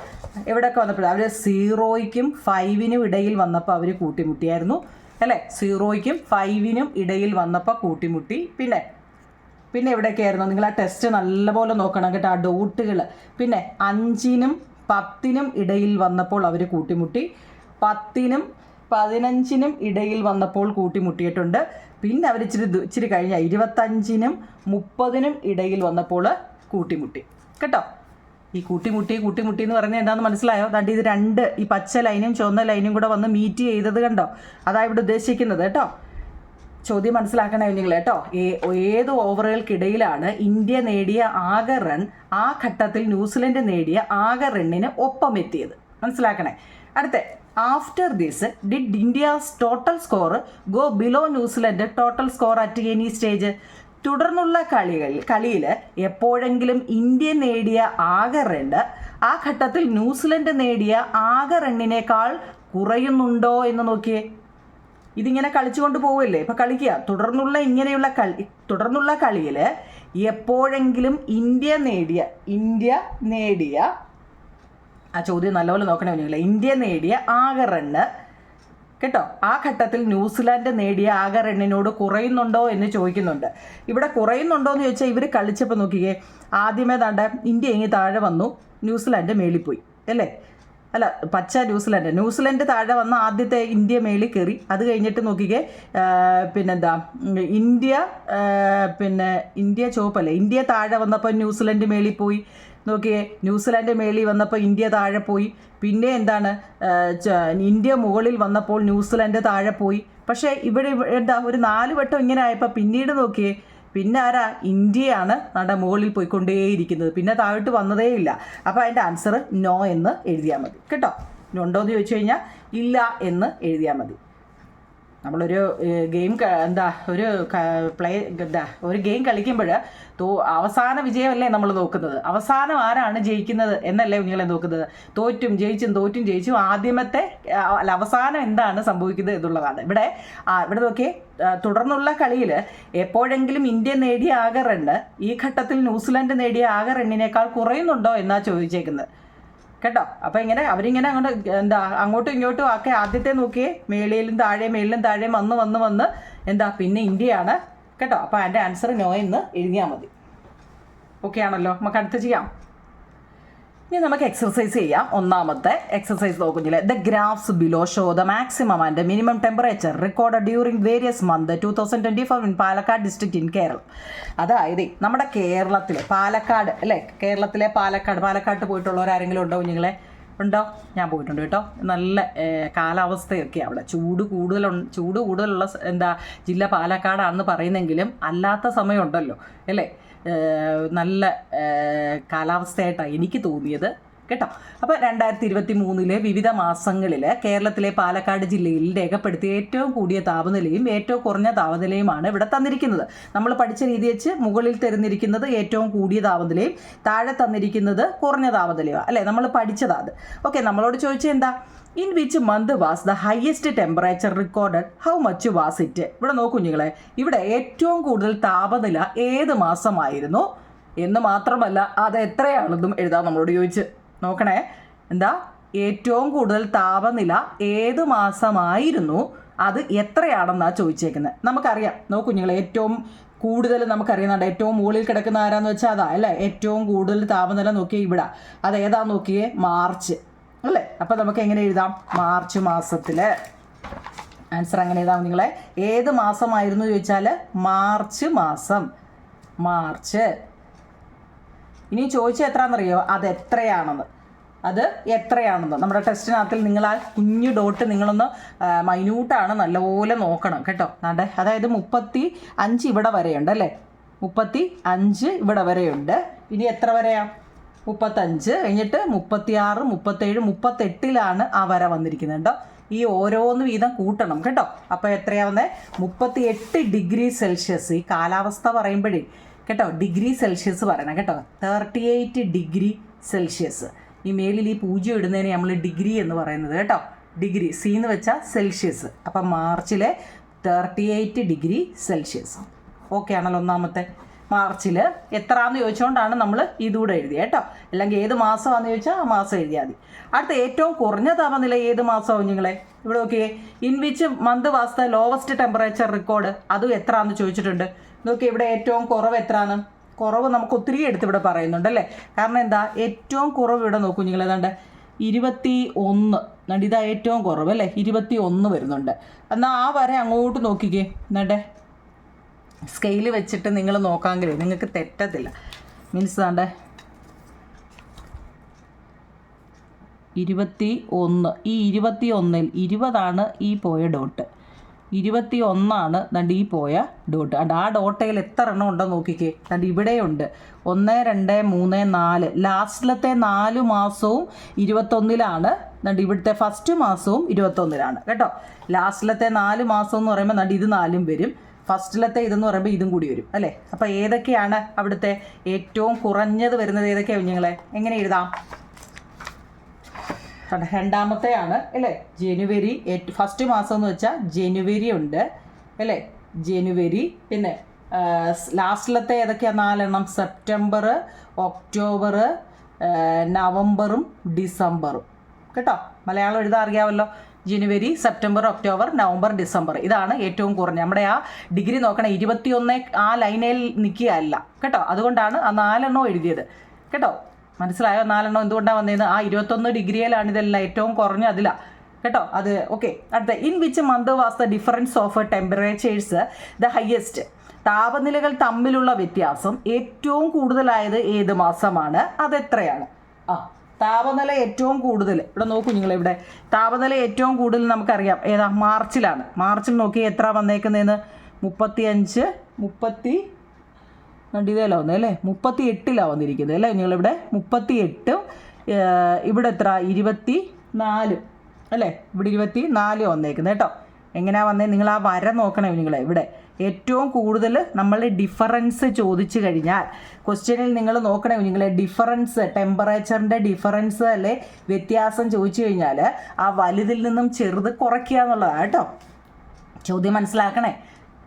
എവിടെയൊക്കെ വന്നപ്പോഴാണ് അവർ 0യ്ക്കും 5നും ഇടയിൽ വന്നപ്പോൾ അവർ കൂട്ടിമുട്ടിയായിരുന്നു അല്ലേ. 0യ്ക്കും 5നും ഇടയിൽ വന്നപ്പോൾ കൂട്ടിമുട്ടി. പിന്നെ എവിടെയൊക്കെയായിരുന്നു? നിങ്ങൾ ആ ടെസ്റ്റ് നല്ലപോലെ നോക്കണം കേട്ടോ, ആ ഡോട്ടുകൾ. പിന്നെ 5നും 10നും ഇടയിൽ വന്നപ്പോൾ അവർ കൂട്ടിമുട്ടി. 10നും 15നും ഇടയിൽ വന്നപ്പോൾ കൂട്ടിമുട്ടിയിട്ടുണ്ട്. പിന്നെ അവർ ഇച്ചിരി കഴിഞ്ഞ 25നും 30നും ഇടയിൽ വന്നപ്പോൾ കൂട്ടിമുട്ടി കേട്ടോ. ഈ കൂട്ടിമുട്ടി എന്ന് പറഞ്ഞാൽ എന്താണെന്ന് മനസ്സിലായോ? ദാണ്ട് ഇത് 2 ഈ പച്ച ലൈനും ചുവന്ന ലൈനും കൂടെ വന്ന് മീറ്റ് ചെയ്തത് കണ്ടോ, അതാ ഇവിടെ ഉദ്ദേശിക്കുന്നത് കേട്ടോ. ചോദ്യം മനസ്സിലാക്കണേ നിങ്ങൾ കേട്ടോ. ഏത് ഓവറുകൾക്കിടയിലാണ് ഇന്ത്യ നേടിയ ആകെ റൺ ആ ഘട്ടത്തിൽ ന്യൂസിലൻഡ് നേടിയ ആകെ റണ്ണിന് ഒപ്പം എത്തിയത്? മനസ്സിലാക്കണേ. അടുത്ത, after this did India's total score go below New Zealand total score at any stage? തുടർന്നുള്ള കളിയിൽ എപ്പോഴെങ്കിലും ഇന്ത്യ നേടിയ ആകെ റണ്ണ് ആ ഘട്ടത്തിൽ ന്യൂസിലൻഡ് നേടിയ ആകെ റണ്ണിനേക്കാൾ കുറയുന്നുണ്ടോ എന്ന് നോക്കിയേ. ഇതിങ്ങനെ കളിച്ചുകൊണ്ട് പോവില്ലേ, ഇപ്പം കളിക്കുക. തുടർന്നുള്ള കളിയിൽ എപ്പോഴെങ്കിലും ഇന്ത്യ നേടിയ ആ ചോദ്യം നല്ലപോലെ നോക്കണേ നിങ്ങൾ. ഇന്ത്യ നേടിയ ആകെ റണ്ണ് കേട്ടോ ആ ഘട്ടത്തിൽ ന്യൂസിലാൻഡ് നേടിയ ആകെ റണ്ണിനോട് കുറയുന്നുണ്ടോ എന്ന് ചോദിക്കുന്നുണ്ട്. ഇവിടെ കുറയുന്നുണ്ടോ എന്ന് ചോദിച്ചാൽ ഇവർ കളിച്ചപ്പോൾ നോക്കിക്കേ, ആദ്യമേ താണ്ട ഇന്ത്യ ഇങ്ങ് താഴെ വന്നു, ന്യൂസിലാൻഡ് മേളിൽ പോയി അല്ലേ. അല്ല, പച്ച ന്യൂസിലൻഡ് താഴെ വന്ന ആദ്യത്തെ ഇന്ത്യ മേളിൽ കയറി. അത് കഴിഞ്ഞിട്ട് നോക്കിക്കേ, പിന്നെന്താ ഇന്ത്യ ചുവപ്പല്ലേ, ഇന്ത്യ താഴെ വന്നപ്പോൾ ന്യൂസിലൻഡ് മേളിൽ പോയി. നോക്കിയേ, ന്യൂസിലാൻഡ് മേളിൽ വന്നപ്പോൾ ഇന്ത്യ താഴെ പോയി. പിന്നെ എന്താണ്, ഇന്ത്യ മുകളിൽ വന്നപ്പോൾ ന്യൂസിലൻഡ് താഴെ പോയി. പക്ഷേ ഇവിടെ ഒരു 4 വട്ടം ഇങ്ങനെ ആയപ്പോൾ പിന്നീട് നോക്കിയേ, പിന്നെ ആരാ? ഇന്ത്യയാണ് നമ്മുടെ മുകളിൽ പോയിക്കൊണ്ടേയിരിക്കുന്നത്, പിന്നെ താഴോട്ട് വന്നതേ ഇല്ല. അപ്പോൾ അതിൻ്റെ ആൻസർ നോ എന്ന് എഴുതിയാൽ മതി കേട്ടോ. ഉണ്ടോ എന്ന് ചോദിച്ചു കഴിഞ്ഞാൽ ഇല്ല എന്ന് എഴുതിയാൽ മതി. നമ്മളൊരു ഗെയിം ഒരു ഗെയിം കളിക്കുമ്പോൾ അവസാന വിജയമല്ലേ നമ്മൾ നോക്കുന്നത്, അവസാനം ആരാണ് ജയിക്കുന്നത് എന്നല്ലേ നിങ്ങളെ നോക്കുന്നത്. തോറ്റും ജയിച്ചും ആദ്യമത്തെ അവസാനം എന്താണ് സംഭവിക്കുന്നത് എന്നുള്ളതാണ്. ഇവിടെ നോക്കിയേ, തുടർന്നുള്ള കളിയിൽ എപ്പോഴെങ്കിലും ഇന്ത്യ നേടിയ ആകെ റണ്ണ് ഈ ഘട്ടത്തിൽ ന്യൂസിലാൻഡ് നേടിയ ആകെ റണ്ണിനേക്കാൾ കുറയുന്നുണ്ടോ എന്നാണ് ചോദിച്ചേക്കുന്നത് കേട്ടോ. അപ്പോൾ അവരിങ്ങനെ അങ്ങോട്ടും ഇങ്ങോട്ടും ഒക്കെ ആദ്യത്തെ നോക്കിയേ, മേളിലും താഴെയും വന്ന് പിന്നെ ഇന്ത്യയാണ് കേട്ടോ. അപ്പോൾ അതിൻ്റെ ആൻസർ നോ എന്ന് എഴുതിയാൽ മതി. ഓക്കെ ആണല്ലോ, നമുക്ക് അടുത്ത് ചെയ്യാം. ഇനി നമുക്ക് എക്സർസൈസ് ചെയ്യാം. ഒന്നാമത്തെ എക്സർസൈസ് നോക്കുന്നില്ല. The graphs below show the maximum and minimum temperature record during various month 2024 in Palakkad district in Kerala. അതായത് നമ്മുടെ കേരളത്തിലെ പാലക്കാട് അല്ലേ, കേരളത്തിലെ പാലക്കാട്ട് പോയിട്ടുള്ളവരാരെങ്കിലും ഉണ്ടോ നിങ്ങളെ? ഉണ്ടോ? ഞാൻ പോയിട്ടുണ്ട് കേട്ടോ. നല്ല കാലാവസ്ഥയൊക്കെ അവിടെ, ചൂട് കൂടുതലുള്ള ജില്ല പാലക്കാടാണെന്ന് പറയുന്നെങ്കിലും അല്ലാത്ത സമയമുണ്ടല്ലോ അല്ലേ, നല്ല കാലാവസ്ഥയായിട്ടാണ് എനിക്ക് തോന്നിയത് കേട്ടോ. അപ്പോൾ 2023 വിവിധ മാസങ്ങളിൽ കേരളത്തിലെ പാലക്കാട് ജില്ലയിൽ രേഖപ്പെടുത്തിയ ഏറ്റവും കൂടിയ താപനിലയും ഏറ്റവും കുറഞ്ഞ താപനിലയുമാണ് ഇവിടെ തന്നിരിക്കുന്നത്. നമ്മൾ പഠിച്ച രീതി വെച്ച് മുകളിൽ തരുന്നിരിക്കുന്നത് ഏറ്റവും കൂടിയ താപനിലയും താഴെ തന്നിരിക്കുന്നത് കുറഞ്ഞ താപനിലയും അല്ലേ, നമ്മൾ പഠിച്ചതാണ്. ഓക്കെ, നമ്മളോട് ചോദിച്ചത് എന്താ? In which month was the highest temperature recorded, how much was it? ഇവിടെ നോക്കൂ നിങ്ങളെ, ഇവിടെ ഏറ്റവും കൂടുതൽ താപനില ഏത് മാസമായിരുന്നു എന്ന് മാത്രമല്ല അത് എത്രയാണെന്നും എഴുതാൻ നമ്മളോട് ചോദിച്ച്. നോക്കണേ, ഏറ്റവും കൂടുതൽ താപനില ഏത് മാസമായിരുന്നു, അത് എത്രയാണെന്നാണ് ചോദിച്ചേക്കുന്നത്. നമുക്കറിയാം, നോക്കൂ നിങ്ങൾ, ഏറ്റവും കൂടുതൽ നമുക്കറിയുന്നുണ്ട്. ഏറ്റവും മുകളിൽ കിടക്കുന്ന ആരാന്ന് വെച്ചാൽ അതാ അല്ലേ, ഏറ്റവും കൂടുതൽ താപനില നോക്കിയേ ഇവിടെ, അത് ഏതാന്ന് നോക്കിയേ, മാർച്ച് അല്ലേ. അപ്പോൾ നമുക്ക് എങ്ങനെ എഴുതാം? മാർച്ച് മാസത്തിൽ ആൻസർ അങ്ങനെ എഴുതാം നിങ്ങളെ. ഏത് മാസമായിരുന്നു ചോദിച്ചാൽ മാർച്ച് മാസം, മാർച്ച്. ഇനി ചോദിച്ചാൽ എത്രയാണെന്നറിയോ? അതെത്രയാണെന്ന്. അത് എത്രയാണെന്ന് നമ്മുടെ ടെസ്റ്റിനകത്തിൽ നിങ്ങൾ ആ കുഞ്ഞു ഡോട്ട് നിങ്ങളൊന്ന് മൈന്യൂട്ടാണ് നല്ലപോലെ നോക്കണം കേട്ടോ. അതായത് 35 ഇവിടെ വരെയുണ്ട് അല്ലേ, 35 ഇവിടെ വരെയുണ്ട്. ഇനി എത്ര വരെയാ? 35 കഴിഞ്ഞിട്ട് 36, 37, 38 ആ വര വന്നിരിക്കുന്നത് കേട്ടോ. ഈ ഓരോന്ന് വീതം കൂട്ടണം കേട്ടോ. അപ്പോൾ എത്രയാവുന്നത്? 38 ഡിഗ്രി സെൽഷ്യസ്. ഈ കാലാവസ്ഥ പറയുമ്പോഴേ കേട്ടോ ഡിഗ്രി സെൽഷ്യസ് പറയണം കേട്ടോ. 38 ഡിഗ്രി സെൽഷ്യസ്. ഈ മേലിൽ ഈ 0 ഇടുന്നതിന് നമ്മൾ ഡിഗ്രി എന്ന് പറയുന്നത് കേട്ടോ. ഡിഗ്രി സി എന്ന് വെച്ചാൽ സെൽഷ്യസ്. അപ്പം മാർച്ചിലെ 38 ഡിഗ്രി സെൽഷ്യസ്. ഓക്കെ ആണല്ലോ. ഒന്നാമത്തെ മാർച്ചിൽ എത്രയാണെന്ന് ചോദിച്ചുകൊണ്ടാണ് നമ്മൾ ഇതുകൂടെ എഴുതിയത് കേട്ടോ. അല്ലെങ്കിൽ ഏത് മാസമാണെന്ന് ചോദിച്ചാൽ ആ മാസം എഴുതിയാൽ മതി. അടുത്ത ഏറ്റവും കുറഞ്ഞ താപനില ഏത് മാസമാവും നിങ്ങളെ? ഇവിടെ നോക്കിയേ, in which month was the lowest temperature record, അതും എത്രയാണെന്ന് ചോദിച്ചിട്ടുണ്ട്. നോക്കിയേ ഇവിടെ ഏറ്റവും കുറവ് എത്രയാണ്? കുറവ് നമുക്ക് ഒത്തിരി എടുത്ത് ഇവിടെ പറയുന്നുണ്ട് അല്ലേ. കാരണം എന്താ, ഏറ്റവും കുറവ് ഇവിടെ നോക്കൂ നിങ്ങൾ, ഏതാണ്ട് 21. ഇതാ ഏറ്റവും കുറവ് അല്ലേ, 21 വരുന്നുണ്ട്. എന്നാൽ ആ വരെ അങ്ങോട്ട് നോക്കിക്കേ. എന്നിട്ട് സ്കെയിൽ വെച്ചിട്ട് നിങ്ങൾ നോക്കാമെങ്കിലേ നിങ്ങൾക്ക് തെറ്റത്തില്ല. മീൻസ് താണ്ടെ 21. ഈ 21-ൽ 20 ഈ പോയ ഡോട്ട്, 21 ദണ്ട് ഈ പോയ ഡോട്ട്. ആ ഡോട്ടയിൽ എത്ര എണ്ണം ഉണ്ടെന്ന് നോക്കിക്കേ. ദണ്ട് ഇവിടെയുണ്ട് 1, 2, 3, 4. ലാസ്റ്റിലത്തെ 4 മാസവും 21-ലാണ്. ദണ്ട് ഇവിടുത്തെ ഫസ്റ്റ് മാസവും 21-ലാണ് കേട്ടോ. ലാസ്റ്റിലത്തെ 4 മാസം എന്ന് പറയുമ്പോൾ ദണ്ട് ഇത് 4 വരും. ഫസ്റ്റിലത്തെ ഇതെന്ന് പറയുമ്പോൾ ഇതും കൂടി വരും അല്ലേ. അപ്പോൾ ഏതൊക്കെയാണ് അവിടുത്തെ ഏറ്റവും കുറഞ്ഞത് വരുന്നത്? ഏതൊക്കെയാണ് കുഞ്ഞുങ്ങളെ? എങ്ങനെ എഴുതാം? രണ്ടാമത്തെയാണ് അല്ലേ ജനുവരി. ഫസ്റ്റ് മാസം എന്ന് വെച്ചാൽ ജനുവരി ഉണ്ട് അല്ലേ, ജനുവരി. പിന്നെ ലാസ്റ്റിലത്തെ ഏതൊക്കെയാണ്? 4 എണ്ണം. സെപ്റ്റംബർ, ഒക്ടോബർ, നവംബറും ഡിസംബറും കേട്ടോ. മലയാളം എഴുതാൻ അറിയാമല്ലോ. ജനുവരി, സെപ്റ്റംബർ, ഒക്ടോബർ, നവംബർ, ഡിസംബർ. ഇതാണ് ഏറ്റവും കുറഞ്ഞ. നമ്മുടെ ആ ഡിഗ്രി നോക്കണേ 21 ആ ലൈനിൽ നിൽക്കുകയല്ല കേട്ടോ. അതുകൊണ്ടാണ് ആ 4 എണ്ണം എഴുതിയത് കേട്ടോ. മനസ്സിലായോ? 4 എണ്ണം എന്തുകൊണ്ടാണ് വന്നതെന്ന്? ആ 21 ഡിഗ്രിയിലാണ് ഇതെല്ലാം ഏറ്റവും കുറഞ്ഞ അതിലാണ് കേട്ടോ. അത് ഓക്കെ. അടുത്ത, in which month was the difference of temperatures the highest, താപനിലകൾ തമ്മിലുള്ള വ്യത്യാസം ഏറ്റവും കൂടുതലായത് ഏത് മാസമാണ്? അതെത്രയാണ്? താപനില ഏറ്റവും കൂടുതൽ ഇവിടെ നോക്കൂ നിങ്ങൾ. ഇവിടെ താപനില ഏറ്റവും കൂടുതൽ നമുക്കറിയാം ഏതാ? മാർച്ചിലാണ്. മാർച്ചിൽ നോക്കി എത്ര വന്നേക്കുന്നതെന്ന്? 35, 30 ഇതേല വന്നത് അല്ലേ, 38 വന്നിരിക്കുന്നത് അല്ലേ നിങ്ങളിവിടെ. 38. ഇവിടെ എത്ര? 24 അല്ലേ. ഇവിടെ 24 വന്നേക്കുന്നത് കേട്ടോ. എങ്ങനെയാണ് വന്നത്? നിങ്ങൾ ആ വര നോക്കണേ നിങ്ങളെ. ഇവിടെ ഏറ്റവും കൂടുതൽ നമ്മൾ ഡിഫറൻസ് ചോദിച്ചു കഴിഞ്ഞാൽ ക്വസ്റ്റ്യനിൽ നിങ്ങൾ നോക്കണേ നിങ്ങളെ. ഡിഫറൻസ്, ടെമ്പറേച്ചറിൻ്റെ ഡിഫറൻസ് അല്ലേ വ്യത്യാസം ചോദിച്ചു കഴിഞ്ഞാൽ ആ വലുതിൽ നിന്നും ചെറുത് കുറയ്ക്കുക എന്നുള്ളതാണ് കേട്ടോ. ചോദ്യം മനസ്സിലാക്കണേ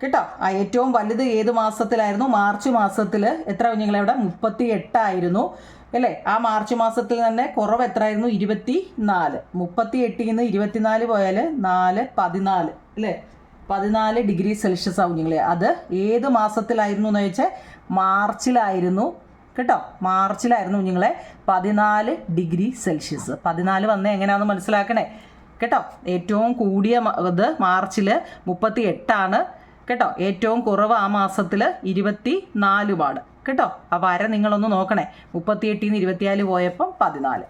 കേട്ടോ. ആ ഏറ്റവും വലുത് ഏത് മാസത്തിലായിരുന്നു? മാർച്ച് മാസത്തിൽ. എത്ര കുഞ്ഞുങ്ങളെ ഇവിടെ? 38 ആയിരുന്നു അല്ലേ. ആ മാർച്ച് മാസത്തിൽ തന്നെ കുറവ് എത്രയായിരുന്നു? 24. 38-ൽ നിന്ന് 24 പോയാൽ 4, 14 അല്ലേ. 14 ഡിഗ്രി സെൽഷ്യസ് ആവും കുഞ്ഞുങ്ങളെ. അത് ഏത് മാസത്തിലായിരുന്നു എന്ന് ചോദിച്ചാൽ മാർച്ചിലായിരുന്നു കേട്ടോ. മാർച്ചിലായിരുന്നു കുഞ്ഞുങ്ങളെ 14 ഡിഗ്രി സെൽഷ്യസ്. 14 വന്നേ എങ്ങനെയാണെന്ന് മനസ്സിലാക്കണേ കേട്ടോ. ഏറ്റവും കൂടിയ ഇത് മാർച്ചിൽ 38 കേട്ടോ. ഏറ്റവും കുറവ് ആ മാസത്തിൽ 24 കേട്ടോ. ആ വര നിങ്ങളൊന്ന് നോക്കണേ. 38-ൽ നിന്ന് 24 പോയപ്പം 14.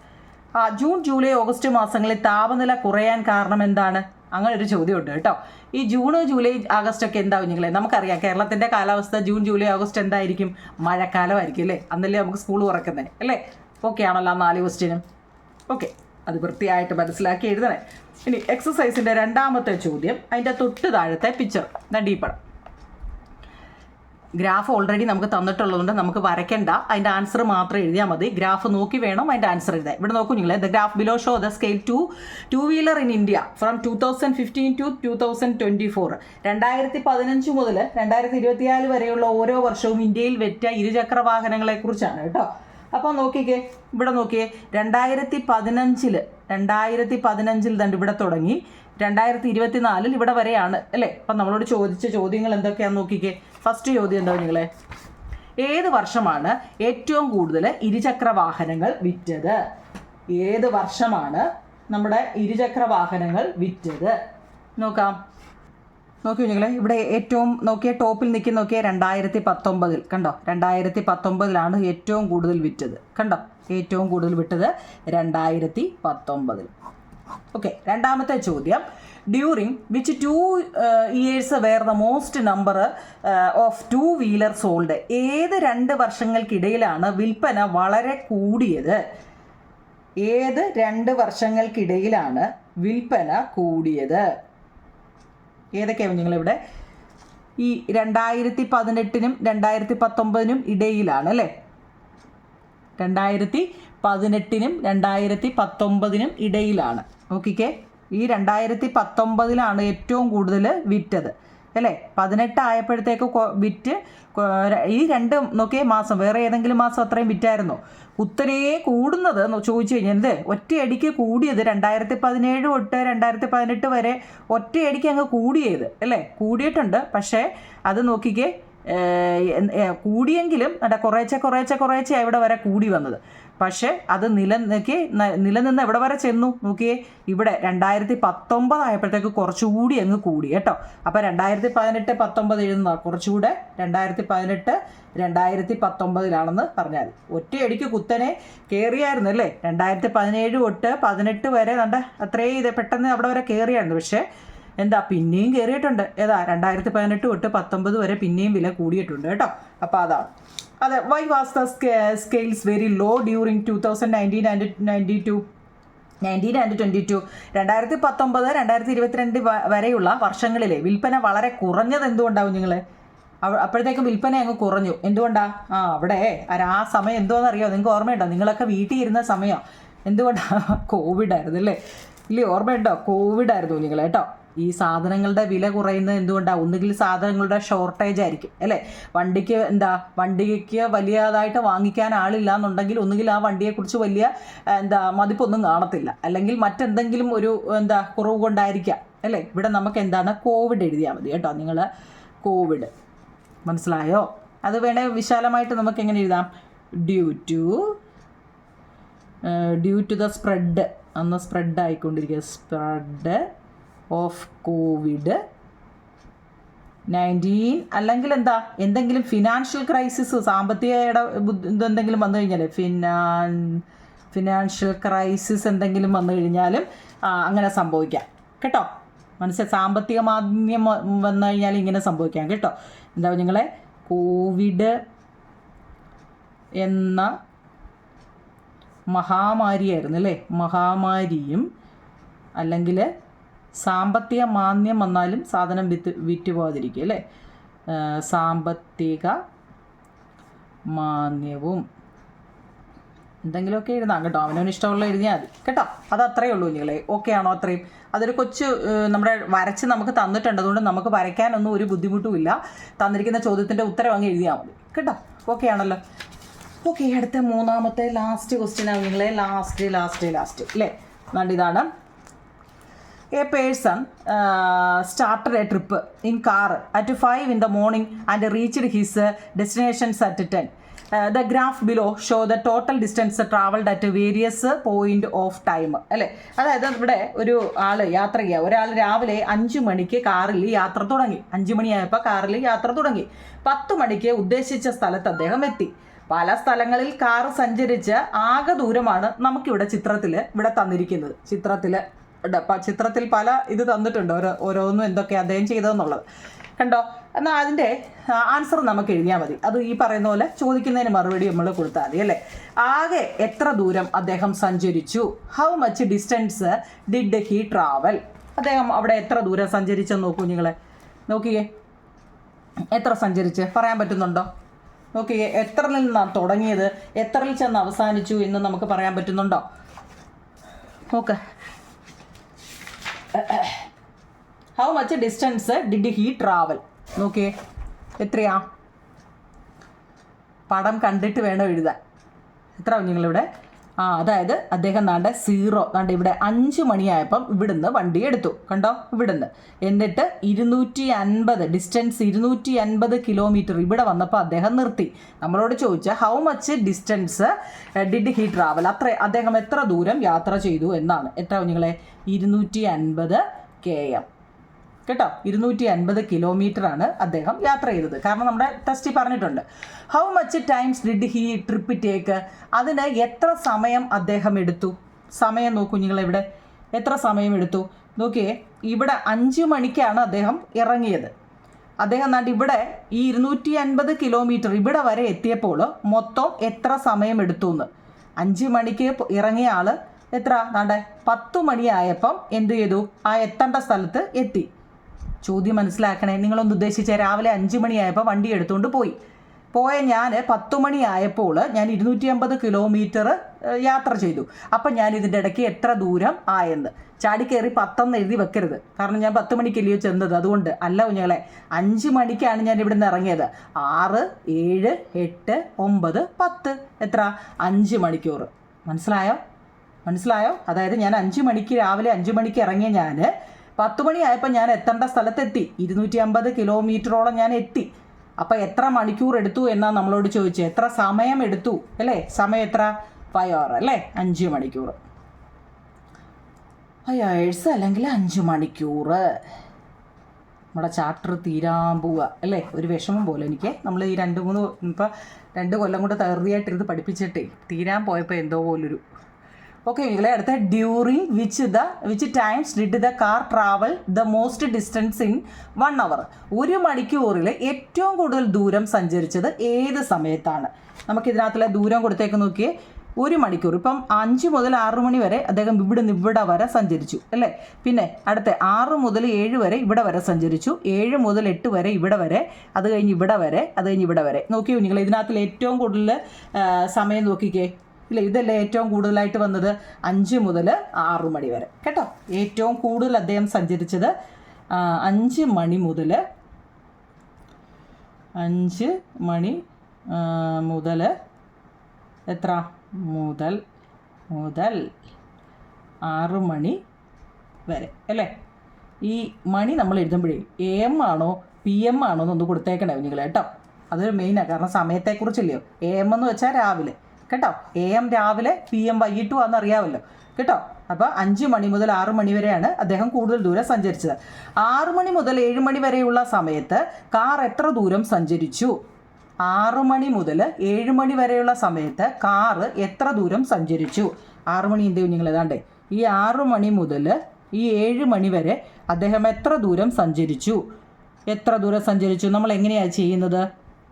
ജൂൺ, ജൂലൈ, ഓഗസ്റ്റ് മാസങ്ങളിൽ താപനില കുറയാൻ കാരണം എന്താണ്? അങ്ങനെ ഒരു ചോദ്യമുണ്ട് കേട്ടോ. ഈ ജൂൺ, ജൂലൈ, ആഗസ്റ്റ് ഒക്കെ എന്താവും നിങ്ങളെ? നമുക്കറിയാം കേരളത്തിൻ്റെ കാലാവസ്ഥ ജൂൺ, ജൂലൈ, ഓഗസ്റ്റ് എന്തായിരിക്കും? മഴക്കാലമായിരിക്കും അല്ലേ. അന്നല്ലേ നമുക്ക് സ്കൂൾ തുറക്കുന്നത് അല്ലേ. ഓക്കെ ആണല്ലോ 4 ക്വസ്റ്റ്യനും? ഓക്കെ, അത് വൃത്തിയായിട്ട് മനസ്സിലാക്കി എഴുതണേ. ഇനി എക്സസൈസിൻ്റെ രണ്ടാമത്തെ ചോദ്യം, അതിൻ്റെ തൊട്ട് താഴത്തെ പിക്ചർ ഈ പടം. ഗ്രാഫ് ഓൾറെഡി നമുക്ക് തന്നിട്ടുള്ളതുകൊണ്ട് നമുക്ക് വരയ്ക്കണ്ട, അതിൻ്റെ ആൻസർ മാത്രം എഴുതിയാൽ മതി. ഗ്രാഫ് നോക്കി വേണം അതിൻ്റെ ആൻസർ എഴുതാൻ. ഇവിടെ നോക്കൂ നിങ്ങൾ. The graph below show the scale two wheeler in India from 2015 to 2024. 2015 മുതൽ 2024 വരെയുള്ള ഓരോ വർഷവും ഇന്ത്യയിൽ വെറ്റ ഇരുചക്ര വാഹനങ്ങളെക്കുറിച്ചാണ് കേട്ടോ. അപ്പോൾ നോക്കിക്കേ, ഇവിടെ നോക്കിയേ. 2015 ദണ്ട് ഇവിടെ തുടങ്ങി 2024 ഇവിടെ വരെയാണ് അല്ലേ. അപ്പം നമ്മളോട് ചോദിച്ച ചോദ്യങ്ങൾ എന്തൊക്കെയാണെന്ന് നോക്കിക്കേ. ഫസ്റ്റ് ചോദ്യം എന്താ നിങ്ങളെ? ഏത് വർഷമാണ് ഏറ്റവും കൂടുതൽ ഇരുചക്ര വാഹനങ്ങൾ വിറ്റത്? ഏത് വർഷമാണ് നമ്മുടെ ഇരുചക്ര വാഹനങ്ങൾ വിറ്റത്? നോക്കാം. നോക്കി നിങ്ങളെ. ഇവിടെ ഏറ്റവും നോക്കിയ ടോപ്പിൽ നിൽക്കുന്ന നോക്കിയ 2019 കണ്ടോ. 2019 ഏറ്റവും കൂടുതൽ വിറ്റത് കണ്ടോ. ഏറ്റവും കൂടുതൽ വിറ്റത് 2019. ഓക്കെ, രണ്ടാമത്തെ ചോദ്യം, during which 2 years were the most number of 2 wheeler sold? ഏത് 2 വർഷങ്ങൾക്കിടയിലാണ് വിൽപ്പന വളരെ കൂടിയത്? ഏത് 2 വർഷങ്ങൾക്കിടയിലാണ് വിൽപ്പന കൂടിയത്? ഏതൊക്കെയാണ് നിങ്ങളിവിടെ? ഈ 2018-നും 2019-നും ഇടയിലാണ് അല്ലേ? 2018-നും 2019-നും ഇടയിലാണ്. നോക്കിക്കേ, ഈ 2019-ലാണ് ഏറ്റവും കൂടുതൽ വിറ്റത് അല്ലേ? 18 ആയപ്പോഴത്തേക്ക് വിറ്റ് ഈ 2 നോക്കിയേ മാസം, വേറെ ഏതെങ്കിലും മാസം അത്രയും വിറ്റായിരുന്നോ? കുത്തനെ കൂടുന്നത് ചോദിച്ചു കഴിഞ്ഞാൽ ഒറ്റയടിക്ക് കൂടിയത് 2017 തൊട്ട് 2018 വരെ ഒറ്റയടിക്ക് അങ്ങ് കൂടിയത് അല്ലേ? കൂടിയിട്ടുണ്ട്. പക്ഷേ അത് നോക്കിക്കേ, കൂടിയെങ്കിലും കുറേശ്ശെ ഇവിടെ വരെ കൂടി വന്നത്. പക്ഷേ അത് നിലനിന്ന് എവിടെ വരെ ചെന്നു നോക്കിയേ, ഇവിടെ 2019 ആയപ്പോഴത്തേക്ക് കുറച്ചുകൂടി അങ്ങ് കൂടി കേട്ടോ. അപ്പോൾ 2018-19 എഴുതുന്ന കുറച്ചുകൂടെ 2018-2019 പറഞ്ഞാൽ ഒറ്റയടിക്ക് കുത്തനെ കയറിയായിരുന്നു അല്ലേ? 2017 തൊട്ട് 18 വരെ അത്രയും ഇത് പെട്ടെന്ന് അവിടെ വരെ കയറിയായിരുന്നു. പക്ഷേ എന്താ, പിന്നെയും കയറിയിട്ടുണ്ട്. ഏതാ 2018 തൊട്ട് 19 വരെ പിന്നെയും വില കൂടിയിട്ടുണ്ട് കേട്ടോ. അപ്പോൾ അതാണ് അതെ. Why was the scales very low during 2019 and 2022? 2019-2022 വരെയുള്ള വർഷങ്ങളിലെ വിൽപ്പന വളരെ കുറഞ്ഞത് എന്തുകൊണ്ടാവും നിങ്ങൾ? അപ്പോഴത്തേക്കും വിൽപ്പന അങ്ങ് കുറഞ്ഞു. എന്തുകൊണ്ടാ? അവിടെ ആ സമയം എന്തോന്നറിയോ? നിങ്ങൾക്ക് ഓർമ്മയുണ്ടോ? നിങ്ങളൊക്കെ വീട്ടിൽ ഇരുന്ന സമയം എന്തുകൊണ്ടാണ്? കോവിഡായിരുന്നു അല്ലേ? ഇല്ലേ, ഓർമ്മയുണ്ടോ? കോവിഡായിരുന്നു നിങ്ങൾ കേട്ടോ. ഈ സാധനങ്ങളുടെ വില കുറയുന്നത് എന്തുകൊണ്ടാണ്? ഒന്നുകിൽ സാധനങ്ങളുടെ ഷോർട്ടേജ് ആയിരിക്കും അല്ലേ? വണ്ടിക്ക് വലിയതായിട്ട് വാങ്ങിക്കാൻ ആളില്ല എന്നുണ്ടെങ്കിൽ ഒന്നുകിൽ ആ വണ്ടിയെക്കുറിച്ച് വലിയ മതിപ്പൊന്നും കാണത്തില്ല, അല്ലെങ്കിൽ മറ്റെന്തെങ്കിലും ഒരു കുറവ് കൊണ്ടായിരിക്കാം അല്ലേ? ഇവിടെ നമുക്ക് കോവിഡ് എഴുതിയാൽ മതി കേട്ടോ. നിങ്ങൾ കോവിഡ് മനസ്സിലായോ? അത് വേണേ വിശാലമായിട്ട് നമുക്ക് എങ്ങനെ എഴുതാം? ഡ്യൂ ടു ദ സ്പ്രെഡ്, അന്ന് സ്പ്രെഡ് ആയിക്കൊണ്ടിരിക്കുക, സ്പ്രെഡ് ഓഫ് COVID-19, അല്ലെങ്കിൽ എന്തെങ്കിലും ഫിനാൻഷ്യൽ ക്രൈസിസ്, സാമ്പത്തിക എന്തെങ്കിലും വന്നു കഴിഞ്ഞാൽ, ഫിനാൻഷ്യൽ ക്രൈസിസ് എന്തെങ്കിലും വന്നു കഴിഞ്ഞാലും അങ്ങനെ സംഭവിക്കാം കേട്ടോ. സാമ്പത്തിക മാന്ദ്യം വന്നു കഴിഞ്ഞാൽ ഇങ്ങനെ സംഭവിക്കാം കേട്ടോ. നിങ്ങളെ കോവിഡ് എന്ന മഹാമാരിയായിരുന്നു അല്ലേ? മഹാമാരിയും അല്ലെങ്കിൽ സാമ്പത്തിക മാന്ദ്യം വന്നാലും സാധനം വിറ്റ് പോകാതിരിക്കുക അല്ലേ? സാമ്പത്തിക മാന്ദ്യവും എന്തെങ്കിലുമൊക്കെ എഴുതാം കേട്ടോ. അവനവന് ഇഷ്ടമുള്ള എഴുതിയാൽ മതി കേട്ടോ. അത് അത്രയേ ഉള്ളൂ നിങ്ങളെ. ഓക്കെ ആണോ? അത്രയും. അതൊരു കൊച്ചു നമ്മുടെ വരച്ച് നമുക്ക് തന്നിട്ടുണ്ട്, അതുകൊണ്ട് നമുക്ക് വരയ്ക്കാനൊന്നും ഒരു ബുദ്ധിമുട്ടുമില്ല. തന്നിരിക്കുന്ന ചോദ്യത്തിൻ്റെ ഉത്തരം അങ്ങ് എഴുതിയാൽ മതി കേട്ടോ. ഓക്കെ ആണല്ലോ? ഓക്കെ, അടുത്ത മൂന്നാമത്തെ ലാസ്റ്റ് ക്വസ്റ്റ്യനാണ് നിങ്ങളെ. ലാസ്റ്റ് അല്ലേ? ഇതാണ്. A person started a trip in car at 5 in the morning and reached his destinations at 10. The graph below show the total distance traveled at various point of time. അല്ലേ? അതായത് ഇവിടെ യാത്ര ചെയ്യുക. ഒരാൾ രാവിലെ 5 മണിക്ക് കാറിൽ യാത്ര തുടങ്ങി. 5 മണിയായപ്പോൾ കാറിൽ യാത്ര തുടങ്ങി. 10 മണിക്ക് ഉദ്ദേശിച്ച സ്ഥലത്ത് അദ്ദേഹം എത്തി. പല സ്ഥലങ്ങളിൽ കാർ സഞ്ചരിച്ച ആകെ ദൂരമാണ് നമുക്കിവിടെ ചിത്രത്തിൽ തന്നിരിക്കുന്നത്. ചിത്രത്തിൽ പല ഇത് തന്നിട്ടുണ്ട്, ഓരോന്നും എന്തൊക്കെ അദ്ദേഹം ചെയ്തതെന്നുള്ളത് കണ്ടോ. എന്നാൽ അതിൻ്റെ ആൻസർ നമുക്ക് എഴുതിയാൽ മതി. അത് ഈ പറയുന്ന പോലെ ചോദിക്കുന്നതിന് മറുപടി നമ്മൾ കൊടുത്താൽ മതി അല്ലേ? ആകെ എത്ര ദൂരം അദ്ദേഹം സഞ്ചരിച്ചു? How much distance did he travel? അദ്ദേഹം അവിടെ എത്ര ദൂരം സഞ്ചരിച്ചെന്ന് നോക്കൂ നിങ്ങളെ. നോക്കിയേ, എത്ര സഞ്ചരിച്ച് പറയാൻ പറ്റുന്നുണ്ടോ? നോക്കിയേ, എത്രയിൽ നിന്നാണ് തുടങ്ങിയത്, എത്രയിൽ ചെന്ന് അവസാനിച്ചു എന്ന് നമുക്ക് പറയാൻ പറ്റുന്നുണ്ടോ? നോക്ക്. How much distance did he travel? നോക്കിയേ, എത്രയാ? പടം കണ്ടിട്ട് വേണം എഴുതാൻ. എത്ര നിങ്ങളിവിടെ? അതായത് അദ്ദേഹം ഇവിടെ 5 മണിയായപ്പം ഇവിടുന്ന് വണ്ടി എടുത്തു കണ്ടോ, ഇവിടുന്ന്. എന്നിട്ട് 250 ഡിസ്റ്റൻസ് 250 കിലോമീറ്റർ ഇവിടെ വന്നപ്പോൾ അദ്ദേഹം നിർത്തി. നമ്മളോട് ചോദിച്ച how much distance did he travel, അദ്ദേഹം എത്ര ദൂരം യാത്ര ചെയ്തു എന്നാണ്. എത്ര നിങ്ങളെ? 250 km. കേട്ടോ. 250 കിലോമീറ്ററാണ് അദ്ദേഹം യാത്ര ചെയ്തത്. കാരണം നമ്മുടെ ടെസ്റ്റിൽ പറഞ്ഞിട്ടുണ്ട്. How much times did he trip take? അതിന് എത്ര സമയം അദ്ദേഹം എടുത്തു? സമയം നോക്കൂ നിങ്ങളിവിടെ, എത്ര സമയം എടുത്തു നോക്കിയേ. ഇവിടെ 5 മണിക്കാണ് അദ്ദേഹം ഇറങ്ങിയത്. അദ്ദേഹം നാട്ട് ഇവിടെ ഈ 250 കിലോമീറ്റർ ഇവിടെ വരെ എത്തിയപ്പോൾ മൊത്തം എത്ര സമയം എടുത്തു എന്ന്. 5 മണിക്ക് ഇറങ്ങിയ ആൾ എത്ര നാണ്ടെ 10 മണിയായപ്പം എന്ത് ചെയ്തു? ആ എത്തേണ്ട സ്ഥലത്ത് എത്തി. ചോദ്യം മനസ്സിലാക്കണേ. നിങ്ങളൊന്ന് ഉദ്ദേശിച്ച രാവിലെ 5 മണിയായപ്പോൾ വണ്ടി എടുത്തുകൊണ്ട് പോയ ഞാൻ 10 മണിയായപ്പോൾ ഞാൻ 250 കിലോമീറ്റർ യാത്ര ചെയ്തു. അപ്പം ഞാൻ ഇതിൻ്റെ ഇടയ്ക്ക് എത്ര ദൂരം ആയെന്ന് ചാടിക്കയറി 10 എഴുതി വെക്കരുത്. കാരണം ഞാൻ 10 മണിക്കല്ലയോ ചെന്നത്, അതുകൊണ്ട് അല്ല കുഞ്ഞുങ്ങളെ. 5 മണിക്കാണ് ഞാൻ ഇവിടെ നിന്ന് ഇറങ്ങിയത്. 6, 7, 8, 9, 10 എത്ര? 5 മണിക്കൂർ. മനസ്സിലായോ? അതായത് ഞാൻ 5 മണിക്ക് രാവിലെ 5 മണിക്ക് ഇറങ്ങിയ ഞാൻ 10 മണിയായപ്പോൾ ഞാൻ എത്തേണ്ട സ്ഥലത്തെത്തി. 250 കിലോമീറ്ററോളം ഞാൻ എത്തി. അപ്പം എത്ര മണിക്കൂർ എടുത്തു എന്നാണ് നമ്മളോട് ചോദിച്ചത്. എത്ര സമയം എടുത്തു അല്ലേ? സമയം എത്ര? 5 hours അല്ലേ? 5 മണിക്കൂർ. 5 hours അല്ലെങ്കിൽ 5 മണിക്കൂർ. നമ്മുടെ ചാപ്റ്റർ തീരാൻ പോവുക അല്ലേ? ഒരു വിഷമം പോലെ എനിക്ക്. നമ്മൾ ഈ 2 കൊല്ലം കൊണ്ട് തകൃതിയായിട്ടിരുന്ന് പഠിപ്പിച്ചിട്ടേ തീരാൻ പോയപ്പോൾ എന്തോ പോലൊരു. ഓക്കെ നിങ്ങളെ അടുത്ത during which times did the car travel the most distance in 1 hour? 1 മണിക്കൂറിൽ ഏറ്റവും കൂടുതൽ ദൂരം സഞ്ചരിച്ചത് ഏത് സമയത്താണ്? നമുക്കിതിനകത്തുള്ള ദൂരം കൊടുത്തേക്ക് നോക്കിയേ. 1 മണിക്കൂർ. ഇപ്പം 5 മുതൽ 6 മണി വരെ അദ്ദേഹം ഇവിടെ വരെ സഞ്ചരിച്ചു അല്ലേ? പിന്നെ അടുത്ത 6 മുതൽ 7 വരെ ഇവിടെ വരെ സഞ്ചരിച്ചു. 7 മുതൽ 8 വരെ ഇവിടെ വരെ, അത് കഴിഞ്ഞ് ഇവിടെ വരെ, അത് കഴിഞ്ഞ് ഇവിടെ വരെ. നോക്കിയോ നിങ്ങൾ ഇതിനകത്തിൽ ഏറ്റവും കൂടുതൽ സമയം നോക്കിക്കേ. ഇല്ല, ഇതല്ലേ ഏറ്റവും കൂടുതലായിട്ട് വന്നത്? 5 മുതൽ 6 മണി വരെ കേട്ടോ. ഏറ്റവും കൂടുതൽ അദ്ദേഹം സഞ്ചരിച്ചത് 5 മണി മുതൽ എത്ര? മുതൽ 6 മണി വരെ അല്ലേ? ഈ മണി നമ്മൾ എഴുതുമ്പോഴേ AM ആണോ PM ആണോ എന്നൊന്ന് കൊടുത്തേക്കണേ നിങ്ങൾ കേട്ടോ. അതൊരു മെയിനാണ്. കാരണം സമയത്തെക്കുറിച്ചില്ലയോ. AM എന്ന് വെച്ചാൽ രാവിലെ കേട്ടോ. AM രാവിലെ, PM വൈകിട്ടും ആണെന്ന് അറിയാമല്ലോ കേട്ടോ. അപ്പോൾ 5 മണി മുതൽ 6 മണി വരെയാണ് അദ്ദേഹം കൂടുതൽ ദൂരം സഞ്ചരിച്ചത്. 6 മണി മുതൽ 7 മണി വരെയുള്ള സമയത്ത് കാർ എത്ര ദൂരം സഞ്ചരിച്ചു? 6 മണി മുതൽ 7 മണി വരെയുള്ള സമയത്ത് കാർ എത്ര ദൂരം സഞ്ചരിച്ചു? 6 മണി എന്ത് നിങ്ങൾ ഏതാണ്ടേ ഈ 6 മണി മുതൽ ഈ 7 മണി വരെ അദ്ദേഹം എത്ര ദൂരം സഞ്ചരിച്ചു? നമ്മൾ എങ്ങനെയാണ് ചെയ്യുന്നത്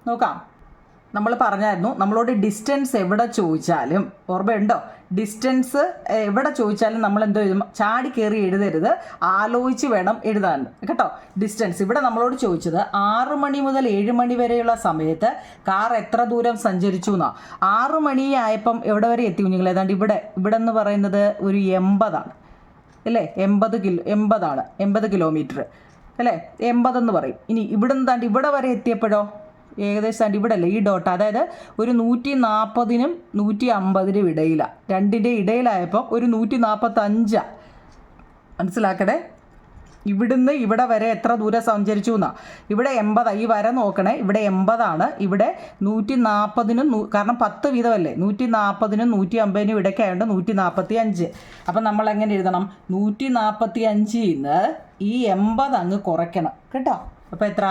നോക്കാം. നമ്മൾ പറഞ്ഞായിരുന്നു നമ്മളോട് ഡിസ്റ്റൻസ് എവിടെ ചോദിച്ചാലും, ഓർമ്മയുണ്ടോ? ഡിസ്റ്റൻസ് എവിടെ ചോദിച്ചാലും നമ്മൾ എന്തോ എഴുതും? ചാടി കയറി എഴുതരുത്, ആലോചിച്ച് വേണം എഴുതാൻ കേട്ടോ. ഡിസ്റ്റൻസ് ഇവിടെ നമ്മളോട് ചോദിച്ചത് 6 മണി മുതൽ 7 മണി വരെയുള്ള സമയത്ത് കാർ എത്ര ദൂരം സഞ്ചരിച്ചു എന്നാ. 6 മണിയായപ്പം എവിടെ വരെ എത്തി കുഞ്ഞുങ്ങൾ? ഏതാണ്ട് ഇവിടെ എന്ന് പറയുന്നത് ഒരു 80 അല്ലേ? 80 കിലോമീറ്റർ അല്ലേ? 80 എന്ന് പറയും. ഇനി ഇവിടെ നിന്ന് ഇവിടെ വരെ എത്തിയപ്പോഴോ ഏകദേശം ഇവിടെ അല്ലേ ഈ ഡോട്ട്, അതായത് ഒരു 140നും 150നും ഇടയിലാണ്. രണ്ടിൻ്റെ ഇടയിലായപ്പോൾ ഒരു 145. മനസ്സിലാക്കണേ. ഇവിടുന്ന് ഇവിടെ വരെ എത്ര ദൂരം സഞ്ചരിച്ചു എന്നാ. ഇവിടെ 80. ഈ വര നോക്കണേ. ഇവിടെ 80 ഇവിടെ 140നും കാരണം 10 വീതമല്ലേ, 140നും 150നും ഇടയ്ക്കായതുകൊണ്ട് 145. അപ്പം നമ്മൾ എങ്ങനെ എഴുതണം? 145 ഈ 80 അങ്ങ് കുറയ്ക്കണം കേട്ടോ. അപ്പോൾ എത്ര?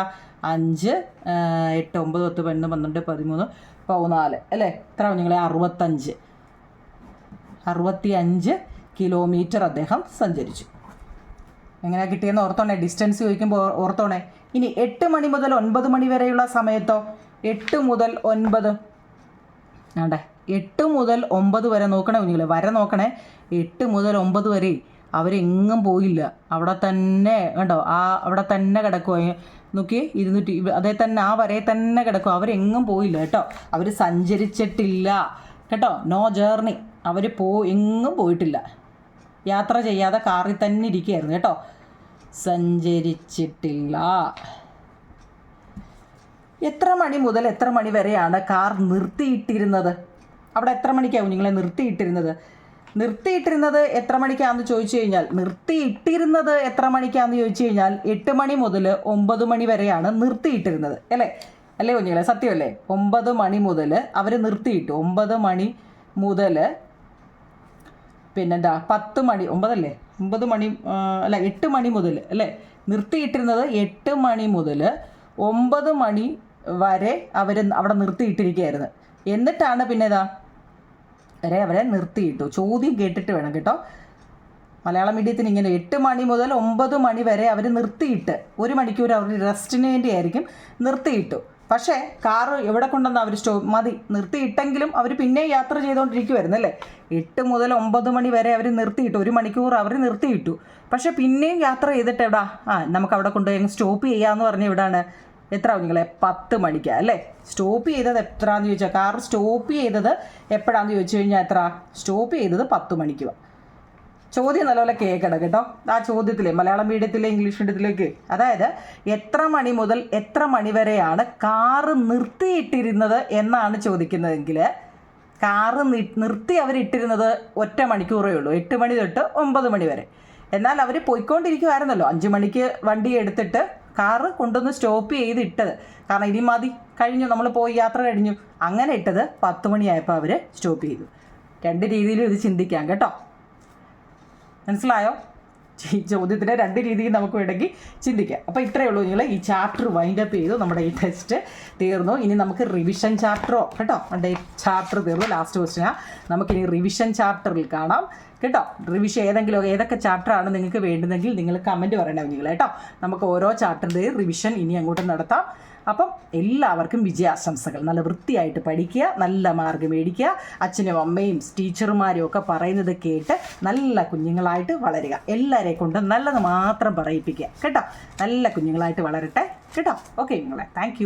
5, 8, 9, 10, 11, 12, 13, 14 അല്ലേ? എത്ര കുഞ്ഞുങ്ങളെ? 65 കിലോമീറ്റർ അദ്ദേഹം സഞ്ചരിച്ചു. എങ്ങനെ കിട്ടിയെന്ന് ഓർത്തോണേ. ഡിസ്റ്റൻസ് ചോദിക്കുമ്പോൾ ഓർത്തോണേ. ഇനി 8 മണി മുതൽ 9 മണി വരെയുള്ള സമയത്തോ? 8 മുതൽ 9 ആണ്ടേ 8 മുതൽ 9 വരെ നോക്കണേ കുഞ്ഞുങ്ങളെ. വര നോക്കണേ. 8 മുതൽ 9 വരെ അവരെങ്ങും പോയില്ല. അവിടെ തന്നെ കണ്ടോ, അവിടെ തന്നെ കിടക്കുമോ നോക്കി. 200 അതേ തന്നെ ആ വരയെ തന്നെ കിടക്കും. അവരെങ്ങും പോയില്ല കേട്ടോ. അവർ സഞ്ചരിച്ചിട്ടില്ല കേട്ടോ. No journey. അവർ എങ്ങും പോയിട്ടില്ല. യാത്ര ചെയ്യാതെ കാറിൽ തന്നെ ഇരിക്കുകയായിരുന്നു കേട്ടോ. സഞ്ചരിച്ചിട്ടില്ല. എത്ര മണി മുതൽ എത്ര മണി വരെയാണ് കാർ നിർത്തിയിട്ടിരുന്നത്? അവിടെ എത്ര മണിക്കാവും നിങ്ങളെ നിർത്തിയിട്ടിരുന്നത് എത്ര മണിക്കാണെന്ന് ചോദിച്ചു കഴിഞ്ഞാൽ, നിർത്തിയിട്ടിരുന്നത് എത്ര മണിക്കാണെന്ന് ചോദിച്ചു കഴിഞ്ഞാൽ 8 മണി മുതൽ 9 മണി വരെയാണ് നിർത്തിയിട്ടിരുന്നത് അല്ലേ കുഞ്ഞുങ്ങളെ? സത്യമല്ലേ? 9 മണി മുതൽ അവർ നിർത്തിയിട്ടു. 9 മണി മുതൽ പിന്നെന്താ 10 മണി 9 അല്ലേ? 9 മണി അല്ല 8 മണി മുതൽ അല്ലേ നിർത്തിയിട്ടിരുന്നത് 8 മണി മുതൽ 9 മണി വരെ അവർ അവിടെ നിർത്തിയിട്ടിരിക്കുകയായിരുന്നു. എന്നിട്ടാണ് പിന്നെ അവരെ നിർത്തിയിട്ടു. ചോദ്യം കേട്ടിട്ട് വേണം കേട്ടോ. മലയാളം മീഡിയത്തിന് ഇങ്ങനെ 8 മണി മുതൽ 9 മണി വരെ അവർ നിർത്തിയിട്ട് 1 മണിക്കൂർ അവർ റെസ്റ്റിന് വേണ്ടിയായിരിക്കും നിർത്തിയിട്ടു. പക്ഷേ കാറ് എവിടെ കൊണ്ടുവന്ന് അവർ മതി നിർത്തിയിട്ടെങ്കിലും അവർ പിന്നെ യാത്ര ചെയ്തുകൊണ്ടിരിക്കുമായിരുന്നു അല്ലേ. 8 മുതൽ 9 മണി വരെ അവർ നിർത്തിയിട്ടു, 1 മണിക്കൂർ അവർ നിർത്തിയിട്ടു. പക്ഷേ പിന്നെയും യാത്ര ചെയ്തിട്ട് എവിടാ നമുക്ക് അവിടെ കൊണ്ടുപോയി സ്റ്റോപ്പ് ചെയ്യാമെന്ന് പറഞ്ഞ് എവിടെയാണ് എത്ര നിങ്ങളെ 10 മണിക്കാണ് അല്ലേ. സ്റ്റോപ്പ് ചെയ്തത് എത്രയാണെന്ന് ചോദിച്ചാൽ കാർ സ്റ്റോപ്പ് ചെയ്തത് എപ്പോഴാണെന്ന് ചോദിച്ചു കഴിഞ്ഞാൽ സ്റ്റോപ്പ് ചെയ്തത് 10 മണിക്കുമാണ്. ചോദ്യം നല്ലപോലെ കേൾക്കണം കേട്ടോ. ആ ചോദ്യത്തിലെ മലയാളം മീഡിയത്തിലെ ഇംഗ്ലീഷ് മീഡിയത്തിലേക്ക്, അതായത് എത്ര മണി മുതൽ എത്ര മണി വരെയാണ് കാറ് നിർത്തിയിട്ടിരുന്നത് എന്നാണ് ചോദിക്കുന്നതെങ്കിൽ കാറ് നിർത്തി അവരിട്ടിരുന്നത് 1 മണിക്കൂറേ ഉള്ളൂ, 8 മണി തൊട്ട് 9 മണി വരെ. എന്നാൽ അവർ പോയിക്കൊണ്ടിരിക്കുമായിരുന്നല്ലോ. 5 മണിക്ക് വണ്ടി എടുത്തിട്ട് കാറ് കൊണ്ടുവന്ന് സ്റ്റോപ്പ് ചെയ്ത് ഇട്ടത്, കാരണം ഇനി മതി കഴിഞ്ഞു, നമ്മൾ പോയി യാത്ര കഴിഞ്ഞു, അങ്ങനെ ഇട്ടത് 10 മണിയായപ്പോൾ അവർ സ്റ്റോപ്പ് ചെയ്തു. 2 രീതിയിലും ഇത് ചിന്തിക്കാം കേട്ടോ. മനസ്സിലായോ? ഈ ചോദ്യത്തിന് 2 രീതിയിൽ നമുക്ക് വേണമെങ്കിൽ ചിന്തിക്കാം. അപ്പോൾ ഇത്രയേ ഉള്ളൂ. നിങ്ങൾ ഈ ചാപ്റ്റർ വൈൻഡപ്പ് ചെയ്തു. നമ്മുടെ ഈ ടെസ്റ്റ് തീർന്നു. ഇനി നമുക്ക് റിവിഷൻ ചാപ്റ്ററോ കേട്ടോ. നമ്മുടെ ചാപ്റ്റർ തീർന്നു, ലാസ്റ്റ് ക്വസ്റ്റ്യനാണ്. നമുക്കിനി റിവിഷൻ ചാപ്റ്ററിൽ കാണാം കേട്ടോ. റിവിഷൻ ഏതൊക്കെ ചാപ്റ്ററാണ് നിങ്ങൾക്ക് വേണ്ടുന്നെങ്കിൽ നിങ്ങൾ കമൻറ്റ് പറയണം നിങ്ങൾ കേട്ടോ. നമുക്ക് ഓരോ ചാപ്റ്ററിൻ്റെയും റിവിഷൻ ഇനി അങ്ങോട്ട് നടത്താം. അപ്പം എല്ലാവർക്കും വിജയാശംസകൾ. നല്ല വൃത്തിയായിട്ട് പഠിക്കുക, നല്ല മാർക്ക് മേടിക്കുക, അച്ഛനും അമ്മയും ടീച്ചർമാരും ഒക്കെ പറയുന്നത് കേട്ട് നല്ല കുഞ്ഞുങ്ങളായിട്ട് വളരുക. എല്ലാവരെ കൊണ്ടും നല്ലത് മാത്രം പറയിപ്പിക്കുക കേട്ടോ. നല്ല കുഞ്ഞുങ്ങളായിട്ട് വളരട്ടെ കേട്ടോ. ഓക്കെ നിങ്ങളെ താങ്ക്